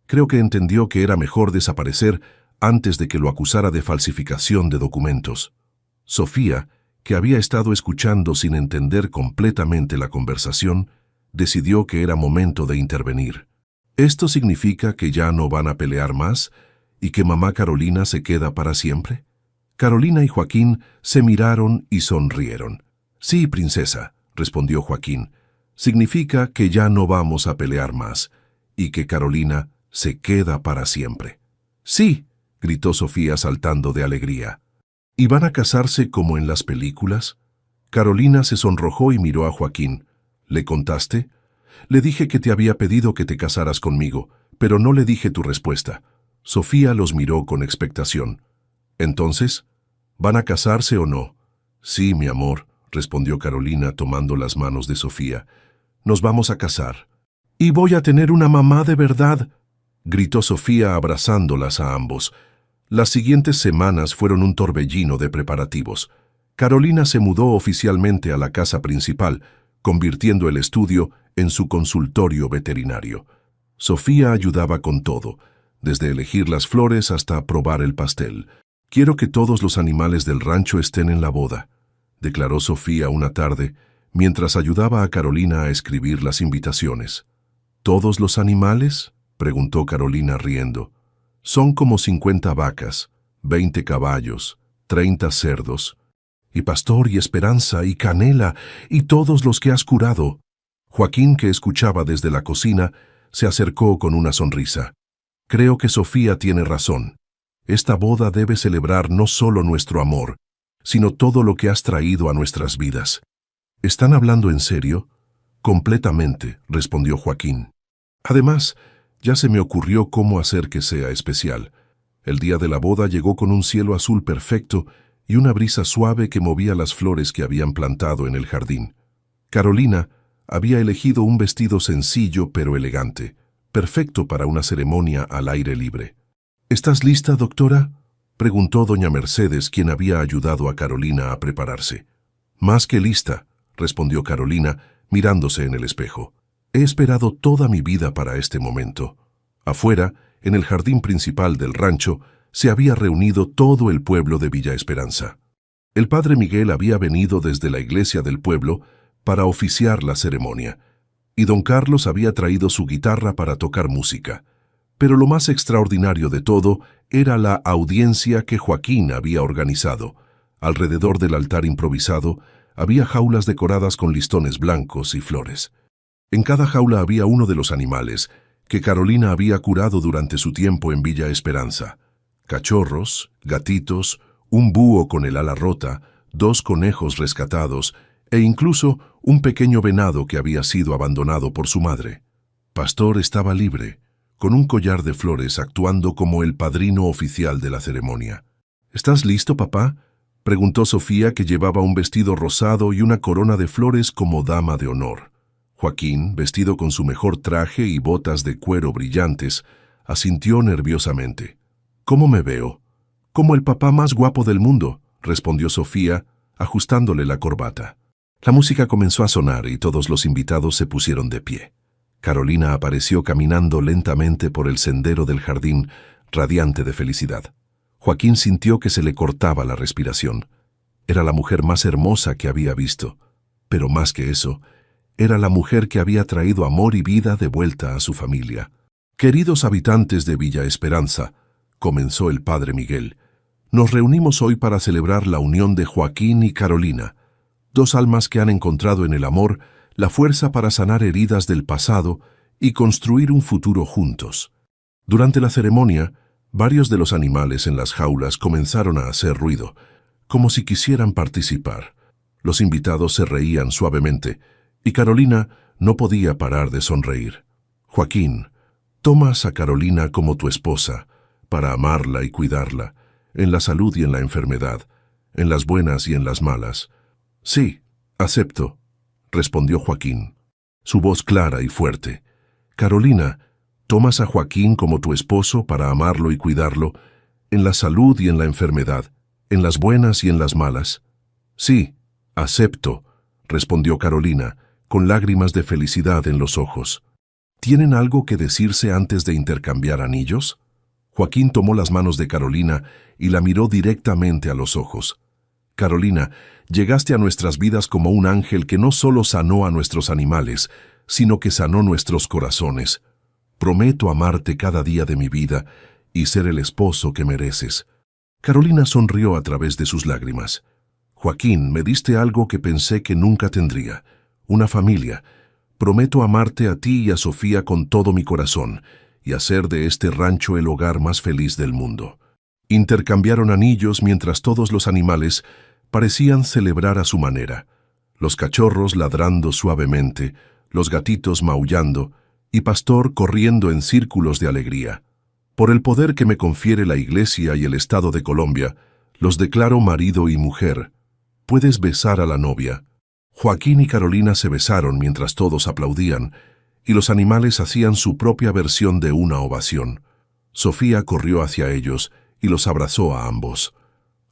Creo que entendió que era mejor desaparecer antes de que lo acusara de falsificación de documentos». Sofía, que había estado escuchando sin entender completamente la conversación, decidió que era momento de intervenir. «¿Esto significa que ya no van a pelear más y que mamá Carolina se queda para siempre?» Carolina y Joaquín se miraron y sonrieron. «Sí, princesa», respondió Joaquín. «Significa que ya no vamos a pelear más y que Carolina se queda para siempre». «Sí», gritó Sofía saltando de alegría. «¿Y van a casarse como en las películas?» Carolina se sonrojó y miró a Joaquín. «¿Le contaste?» «Le dije que te había pedido que te casaras conmigo, pero no le dije tu respuesta». Sofía los miró con expectación. «¿Entonces? ¿Van a casarse o no?» «Sí, mi amor», respondió Carolina tomando las manos de Sofía. «Nos vamos a casar». «Y voy a tener una mamá de verdad», gritó Sofía abrazándolas a ambos. Las siguientes semanas fueron un torbellino de preparativos. Carolina se mudó oficialmente a la casa principal, convirtiendo el estudio en su consultorio veterinario. Sofía ayudaba con todo, desde elegir las flores hasta probar el pastel. «Quiero que todos los animales del rancho estén en la boda», declaró Sofía una tarde, mientras ayudaba a Carolina a escribir las invitaciones. «¿Todos los animales?», preguntó Carolina riendo. Son como 50 vacas, 20 caballos, 30 cerdos, y Pastor y Esperanza y Canela y todos los que has curado. Joaquín, que escuchaba desde la cocina, se acercó con una sonrisa. Creo que Sofía tiene razón. Esta boda debe celebrar no solo nuestro amor, sino todo lo que has traído a nuestras vidas. ¿Están hablando en serio? Completamente, respondió Joaquín. Además, ya se me ocurrió cómo hacer que sea especial. El día de la boda llegó con un cielo azul perfecto y una brisa suave que movía las flores que habían plantado en el jardín. Carolina había elegido un vestido sencillo pero elegante, perfecto para una ceremonia al aire libre. ¿Estás lista, doctora?, preguntó doña Mercedes, quien había ayudado a Carolina a prepararse. Más que lista, respondió Carolina, mirándose en el espejo. He esperado toda mi vida para este momento. Afuera, en el jardín principal del rancho, se había reunido todo el pueblo de Villa Esperanza. El padre Miguel había venido desde la iglesia del pueblo para oficiar la ceremonia, y don Carlos había traído su guitarra para tocar música. Pero lo más extraordinario de todo era la audiencia que Joaquín había organizado. Alrededor del altar improvisado había jaulas decoradas con listones blancos y flores. En cada jaula había uno de los animales que Carolina había curado durante su tiempo en Villa Esperanza. Cachorros, gatitos, un búho con el ala rota, 2 conejos rescatados e incluso un pequeño venado que había sido abandonado por su madre. Pastor estaba libre, con un collar de flores, actuando como el padrino oficial de la ceremonia. ¿Estás listo, papá?, preguntó Sofía, que llevaba un vestido rosado y una corona de flores como dama de honor. Joaquín, vestido con su mejor traje y botas de cuero brillantes, asintió nerviosamente. «¿Cómo me veo?» «Como el papá más guapo del mundo», respondió Sofía, ajustándole la corbata. La música comenzó a sonar y todos los invitados se pusieron de pie. Carolina apareció caminando lentamente por el sendero del jardín, radiante de felicidad. Joaquín sintió que se le cortaba la respiración. Era la mujer más hermosa que había visto, pero más que eso, era la mujer que había traído amor y vida de vuelta a su familia. «Queridos habitantes de Villa Esperanza», comenzó el padre Miguel, «nos reunimos hoy para celebrar la unión de Joaquín y Carolina, 2 almas que han encontrado en el amor la fuerza para sanar heridas del pasado y construir un futuro juntos». Durante la ceremonia, varios de los animales en las jaulas comenzaron a hacer ruido, como si quisieran participar. Los invitados se reían suavemente, y Carolina no podía parar de sonreír. «Joaquín, tomas a Carolina como tu esposa, para amarla y cuidarla, en la salud y en la enfermedad, en las buenas y en las malas». «Sí, acepto», respondió Joaquín, su voz clara y fuerte. «Carolina, tomas a Joaquín como tu esposo para amarlo y cuidarlo, en la salud y en la enfermedad, en las buenas y en las malas». «Sí, acepto», respondió Carolina, con lágrimas de felicidad en los ojos. «¿Tienen algo que decirse antes de intercambiar anillos?» Joaquín tomó las manos de Carolina y la miró directamente a los ojos. «Carolina, llegaste a nuestras vidas como un ángel que no solo sanó a nuestros animales, sino que sanó nuestros corazones. Prometo amarte cada día de mi vida y ser el esposo que mereces». Carolina sonrió a través de sus lágrimas. «Joaquín, me diste algo que pensé que nunca tendría, una familia. Prometo amarte a ti y a Sofía con todo mi corazón y hacer de este rancho el hogar más feliz del mundo». Intercambiaron anillos mientras todos los animales parecían celebrar a su manera. Los cachorros ladrando suavemente, los gatitos maullando y Pastor corriendo en círculos de alegría. «Por el poder que me confiere la Iglesia y el Estado de Colombia, los declaro marido y mujer. Puedes besar a la novia». Joaquín y Carolina se besaron mientras todos aplaudían, y los animales hacían su propia versión de una ovación. Sofía corrió hacia ellos y los abrazó a ambos.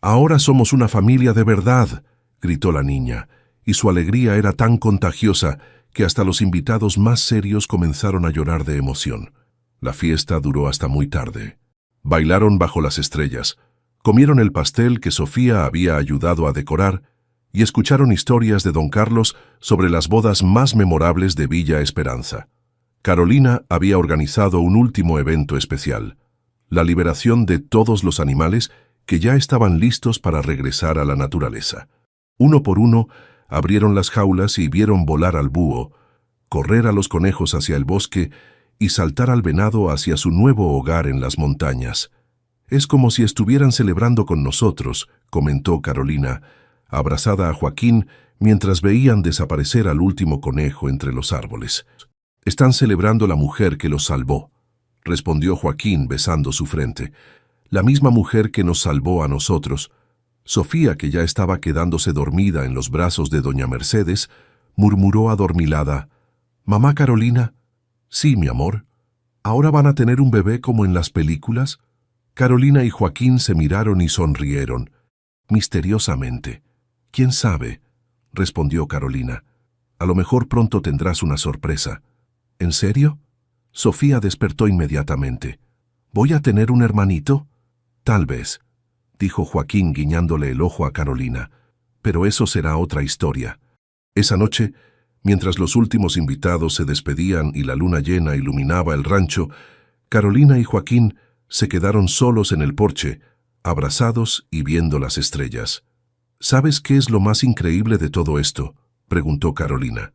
«Ahora somos una familia de verdad», gritó la niña, y su alegría era tan contagiosa que hasta los invitados más serios comenzaron a llorar de emoción. La fiesta duró hasta muy tarde. Bailaron bajo las estrellas, comieron el pastel que Sofía había ayudado a decorar y escucharon historias de don Carlos sobre las bodas más memorables de Villa Esperanza. Carolina había organizado un último evento especial, la liberación de todos los animales que ya estaban listos para regresar a la naturaleza. Uno por uno, abrieron las jaulas y vieron volar al búho, correr a los conejos hacia el bosque y saltar al venado hacia su nuevo hogar en las montañas. «Es como si estuvieran celebrando con nosotros», comentó Carolina, abrazada a Joaquín mientras veían desaparecer al último conejo entre los árboles. «Están celebrando la mujer que los salvó», respondió Joaquín besando su frente. «La misma mujer que nos salvó a nosotros». Sofía, que ya estaba quedándose dormida en los brazos de doña Mercedes, murmuró adormilada: «¿Mamá Carolina?» «Sí, mi amor. ¿Ahora van a tener un bebé como en las películas?» Carolina y Joaquín se miraron y sonrieron, misteriosamente. «¿Quién sabe?», respondió Carolina. «A lo mejor pronto tendrás una sorpresa». «¿En serio?». Sofía despertó inmediatamente. «¿Voy a tener un hermanito?». «Tal vez», dijo Joaquín guiñándole el ojo a Carolina. «Pero eso será otra historia». Esa noche, mientras los últimos invitados se despedían y la luna llena iluminaba el rancho, Carolina y Joaquín se quedaron solos en el porche, abrazados y viendo las estrellas. «¿Sabes qué es lo más increíble de todo esto?», preguntó Carolina.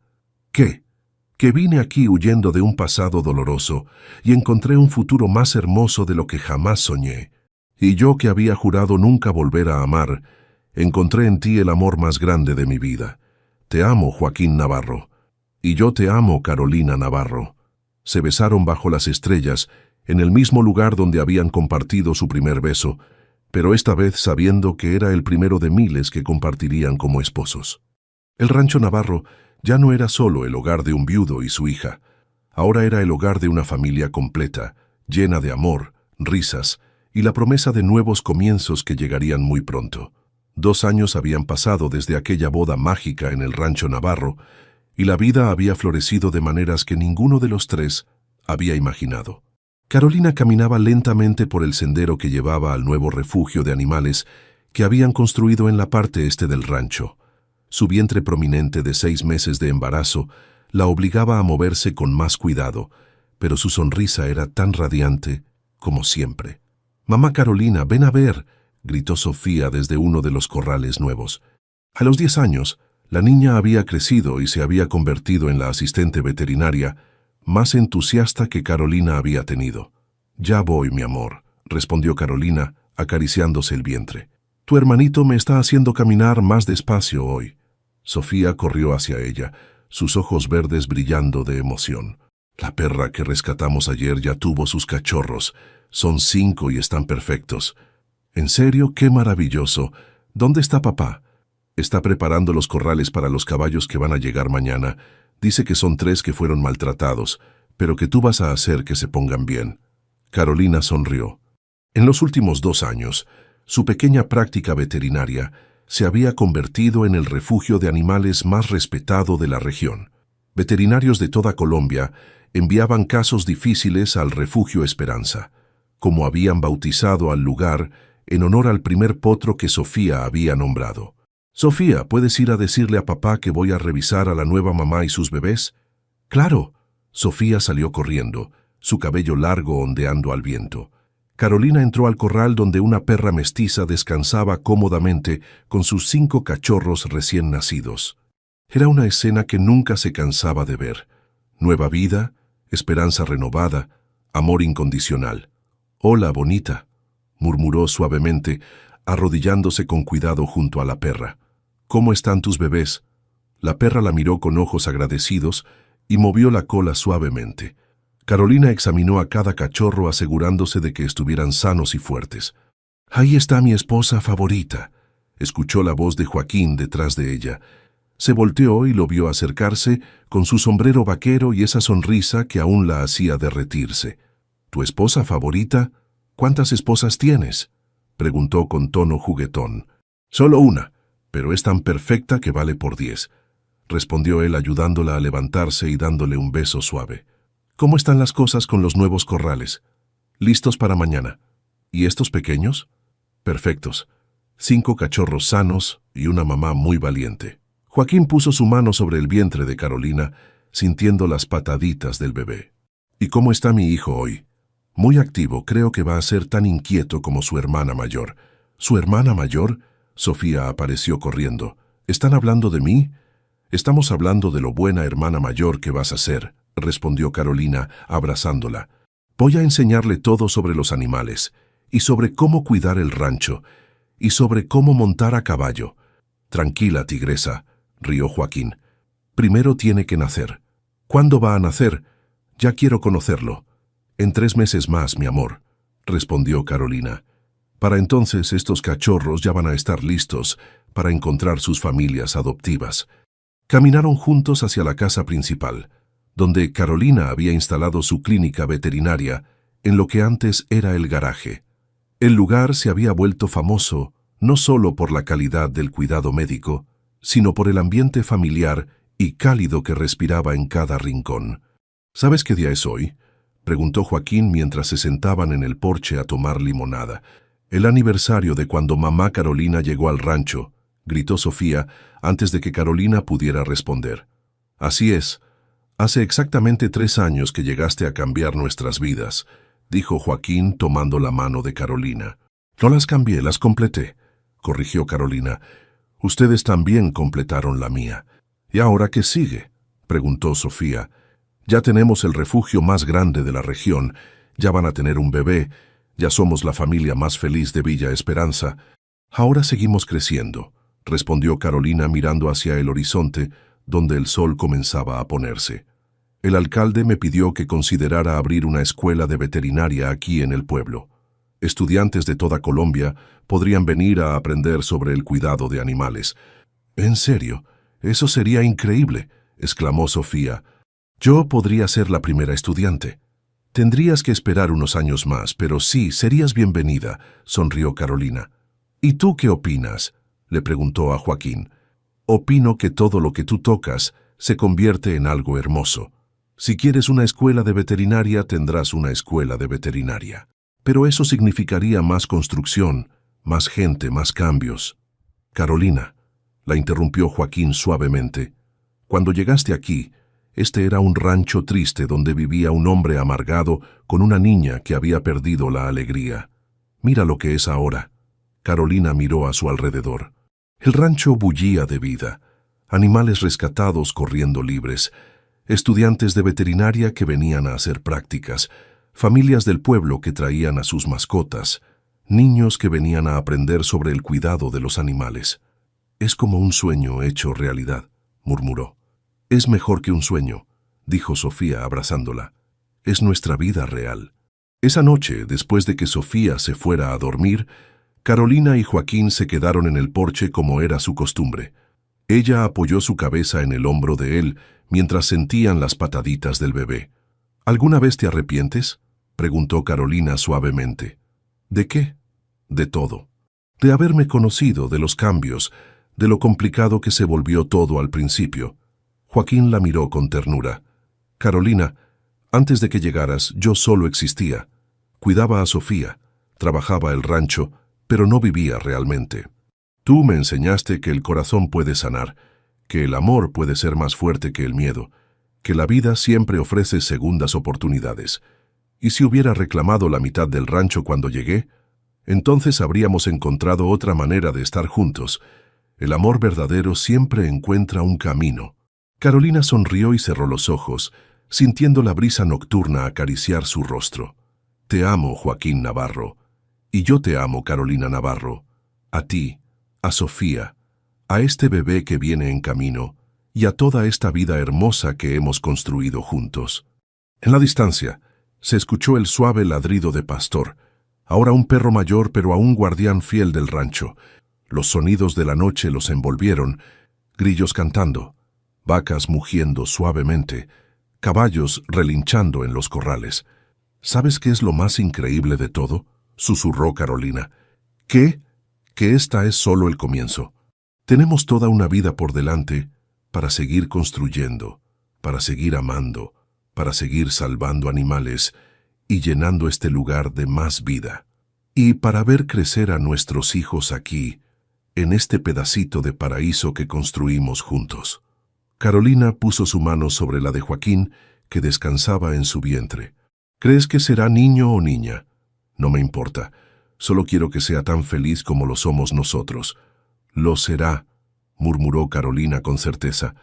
«¿Qué?». «Que vine aquí huyendo de un pasado doloroso y encontré un futuro más hermoso de lo que jamás soñé. Y yo, que había jurado nunca volver a amar, encontré en ti el amor más grande de mi vida. Te amo, Joaquín Navarro. Y yo te amo, Carolina Navarro». Se besaron bajo las estrellas, en el mismo lugar donde habían compartido su primer beso, pero esta vez sabiendo que era el primero de miles que compartirían como esposos. El rancho Navarro ya no era solo el hogar de un viudo y su hija. Ahora era el hogar de una familia completa, llena de amor, risas y la promesa de nuevos comienzos que llegarían muy pronto. 2 años habían pasado desde aquella boda mágica en el rancho Navarro, y la vida había florecido de maneras que ninguno de los tres había imaginado. Carolina caminaba lentamente por el sendero que llevaba al nuevo refugio de animales que habían construido en la parte este del rancho. Su vientre prominente de 6 meses de embarazo la obligaba a moverse con más cuidado, pero su sonrisa era tan radiante como siempre. «Mamá Carolina, ven a ver», gritó Sofía desde uno de los corrales nuevos. A los 10 años, la niña había crecido y se había convertido en la asistente veterinaria más entusiasta que Carolina había tenido. «Ya voy, mi amor», respondió Carolina, acariciándose el vientre. «Tu hermanito me está haciendo caminar más despacio hoy». Sofía corrió hacia ella, sus ojos verdes brillando de emoción. «La perra que rescatamos ayer ya tuvo sus cachorros. Son 5 y están perfectos». «¿En serio? ¡Qué maravilloso! ¿Dónde está papá?» «Está preparando los corrales para los caballos que van a llegar mañana. Dice que son 3 que fueron maltratados, pero que tú vas a hacer que se pongan bien». Carolina sonrió. En los últimos 2 años, su pequeña práctica veterinaria se había convertido en el refugio de animales más respetado de la región. Veterinarios de toda Colombia enviaban casos difíciles al Refugio Esperanza, como habían bautizado al lugar en honor al primer potro que Sofía había nombrado. «Sofía, ¿puedes ir a decirle a papá que voy a revisar a la nueva mamá y sus bebés?» «Claro». Sofía salió corriendo, su cabello largo ondeando al viento. Carolina entró al corral donde una perra mestiza descansaba cómodamente con sus 5 cachorros recién nacidos. Era una escena que nunca se cansaba de ver. Nueva vida, esperanza renovada, amor incondicional. «Hola, bonita», murmuró suavemente, arrodillándose con cuidado junto a la perra. «¿Cómo están tus bebés?». La perra la miró con ojos agradecidos y movió la cola suavemente. Carolina examinó a cada cachorro asegurándose de que estuvieran sanos y fuertes. «Ahí está mi esposa favorita», escuchó la voz de Joaquín detrás de ella. Se volteó y lo vio acercarse con su sombrero vaquero y esa sonrisa que aún la hacía derretirse. «¿Tu esposa favorita? ¿Cuántas esposas tienes?», preguntó con tono juguetón. «Solo una, pero es tan perfecta que vale por 10», respondió él ayudándola a levantarse y dándole un beso suave. «¿Cómo están las cosas con los nuevos corrales?». «Listos para mañana». «¿Y estos pequeños?». «Perfectos. 5 cachorros sanos y una mamá muy valiente». Joaquín puso su mano sobre el vientre de Carolina, sintiendo las pataditas del bebé. «¿Y cómo está mi hijo hoy?». Muy activo, creo que va a ser tan inquieto como su hermana mayor. ¿Su hermana mayor? Sofía apareció corriendo. ¿Están hablando de mí? Estamos hablando de lo buena hermana mayor que vas a ser, respondió Carolina, abrazándola. Voy a enseñarle todo sobre los animales, y sobre cómo cuidar el rancho, y sobre cómo montar a caballo. Tranquila, tigresa, rió Joaquín. Primero tiene que nacer. ¿Cuándo va a nacer? Ya quiero conocerlo. En 3 meses más, mi amor, respondió Carolina. Para entonces estos cachorros ya van a estar listos para encontrar sus familias adoptivas. Caminaron juntos hacia la casa principal, donde Carolina había instalado su clínica veterinaria en lo que antes era el garaje. El lugar se había vuelto famoso no solo por la calidad del cuidado médico, sino por el ambiente familiar y cálido que respiraba en cada rincón. ¿Sabes qué día es hoy?, preguntó Joaquín mientras se sentaban en el porche a tomar limonada. El aniversario de cuando mamá Carolina llegó al rancho, gritó Sofía antes de que Carolina pudiera responder. Así es, hace exactamente 3 años que llegaste a cambiar nuestras vidas, dijo Joaquín tomando la mano de Carolina. No las cambié, las completé, corrigió Carolina. Ustedes también completaron la mía. ¿Y ahora qué sigue?, preguntó Sofía. Ya tenemos el refugio más grande de la región, ya van a tener un bebé, ya somos la familia más feliz de Villa Esperanza. Ahora seguimos creciendo, respondió Carolina mirando hacia el horizonte, donde el sol comenzaba a ponerse. El alcalde me pidió que considerara abrir una escuela de veterinaria aquí en el pueblo. Estudiantes de toda Colombia podrían venir a aprender sobre el cuidado de animales. ¿En serio? Eso sería increíble, exclamó Sofía. Yo podría ser la primera estudiante. Tendrías que esperar unos años más, pero sí, serías bienvenida, sonrió Carolina. ¿Y tú qué opinas?, le preguntó a Joaquín. Opino que todo lo que tú tocas se convierte en algo hermoso. Si quieres una escuela de veterinaria, tendrás una escuela de veterinaria. Pero eso significaría más construcción, más gente, más cambios. Carolina, la interrumpió Joaquín suavemente. Cuando llegaste aquí, este era un rancho triste donde vivía un hombre amargado con una niña que había perdido la alegría. Mira lo que es ahora. Carolina miró a su alrededor. El rancho bullía de vida. Animales rescatados corriendo libres. Estudiantes de veterinaria que venían a hacer prácticas. Familias del pueblo que traían a sus mascotas. Niños que venían a aprender sobre el cuidado de los animales. Es como un sueño hecho realidad, murmuró. Es mejor que un sueño, dijo Sofía abrazándola. Es nuestra vida real. Esa noche, después de que Sofía se fuera a dormir, Carolina y Joaquín se quedaron en el porche como era su costumbre. Ella apoyó su cabeza en el hombro de él mientras sentían las pataditas del bebé. ¿Alguna vez te arrepientes?, preguntó Carolina suavemente. ¿De qué? De todo. De haberme conocido, de los cambios, de lo complicado que se volvió todo al principio. Joaquín la miró con ternura. Carolina, antes de que llegaras, yo solo existía. Cuidaba a Sofía, trabajaba el rancho, pero no vivía realmente. Tú me enseñaste que el corazón puede sanar, que el amor puede ser más fuerte que el miedo, que la vida siempre ofrece segundas oportunidades. Y si hubiera reclamado la mitad del rancho cuando llegué, entonces habríamos encontrado otra manera de estar juntos. El amor verdadero siempre encuentra un camino. Carolina sonrió y cerró los ojos, sintiendo la brisa nocturna acariciar su rostro. Te amo, Joaquín Navarro. Y yo te amo, Carolina Navarro. A ti, a Sofía, a este bebé que viene en camino, y a toda esta vida hermosa que hemos construido juntos. En la distancia, se escuchó el suave ladrido de Pastor, ahora un perro mayor pero aún guardián fiel del rancho. Los sonidos de la noche los envolvieron, grillos cantando, vacas mugiendo suavemente, caballos relinchando en los corrales. ¿Sabes qué es lo más increíble de todo?, susurró Carolina. ¿Qué? Que esta es solo el comienzo. Tenemos toda una vida por delante para seguir construyendo, para seguir amando, para seguir salvando animales y llenando este lugar de más vida. Y para ver crecer a nuestros hijos aquí, en este pedacito de paraíso que construimos juntos. Carolina puso su mano sobre la de Joaquín, que descansaba en su vientre. ¿Crees que será niño o niña? No me importa. Solo quiero que sea tan feliz como lo somos nosotros. Lo será, murmuró Carolina con certeza.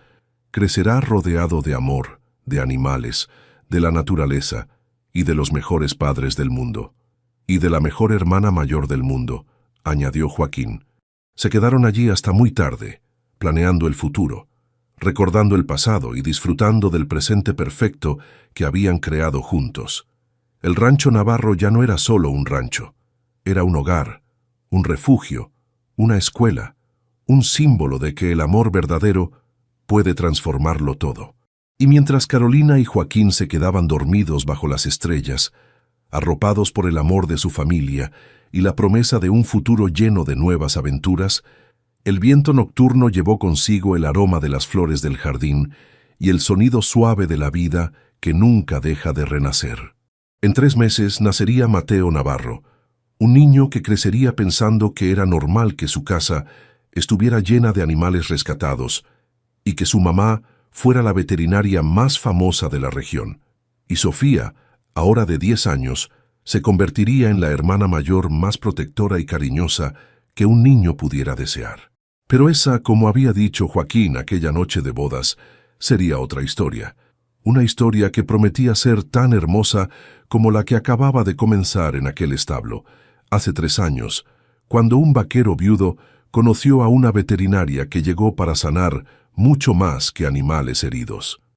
Crecerá rodeado de amor, de animales, de la naturaleza y de los mejores padres del mundo. Y de la mejor hermana mayor del mundo, añadió Joaquín. Se quedaron allí hasta muy tarde, planeando el futuro, recordando el pasado y disfrutando del presente perfecto que habían creado juntos. El rancho Navarro ya no era solo un rancho, era un hogar, un refugio, una escuela, un símbolo de que el amor verdadero puede transformarlo todo. Y mientras Carolina y Joaquín se quedaban dormidos bajo las estrellas, arropados por el amor de su familia y la promesa de un futuro lleno de nuevas aventuras, el viento nocturno llevó consigo el aroma de las flores del jardín y el sonido suave de la vida que nunca deja de renacer. En 3 meses nacería Mateo Navarro, un niño que crecería pensando que era normal que su casa estuviera llena de animales rescatados y que su mamá fuera la veterinaria más famosa de la región. Y Sofía, ahora de 10 años, se convertiría en la hermana mayor más protectora y cariñosa que un niño pudiera desear. Pero esa, como había dicho Joaquín aquella noche de bodas, sería otra historia. Una historia que prometía ser tan hermosa como la que acababa de comenzar en aquel establo, hace 3 años, cuando un vaquero viudo conoció a una veterinaria que llegó para sanar mucho más que animales heridos.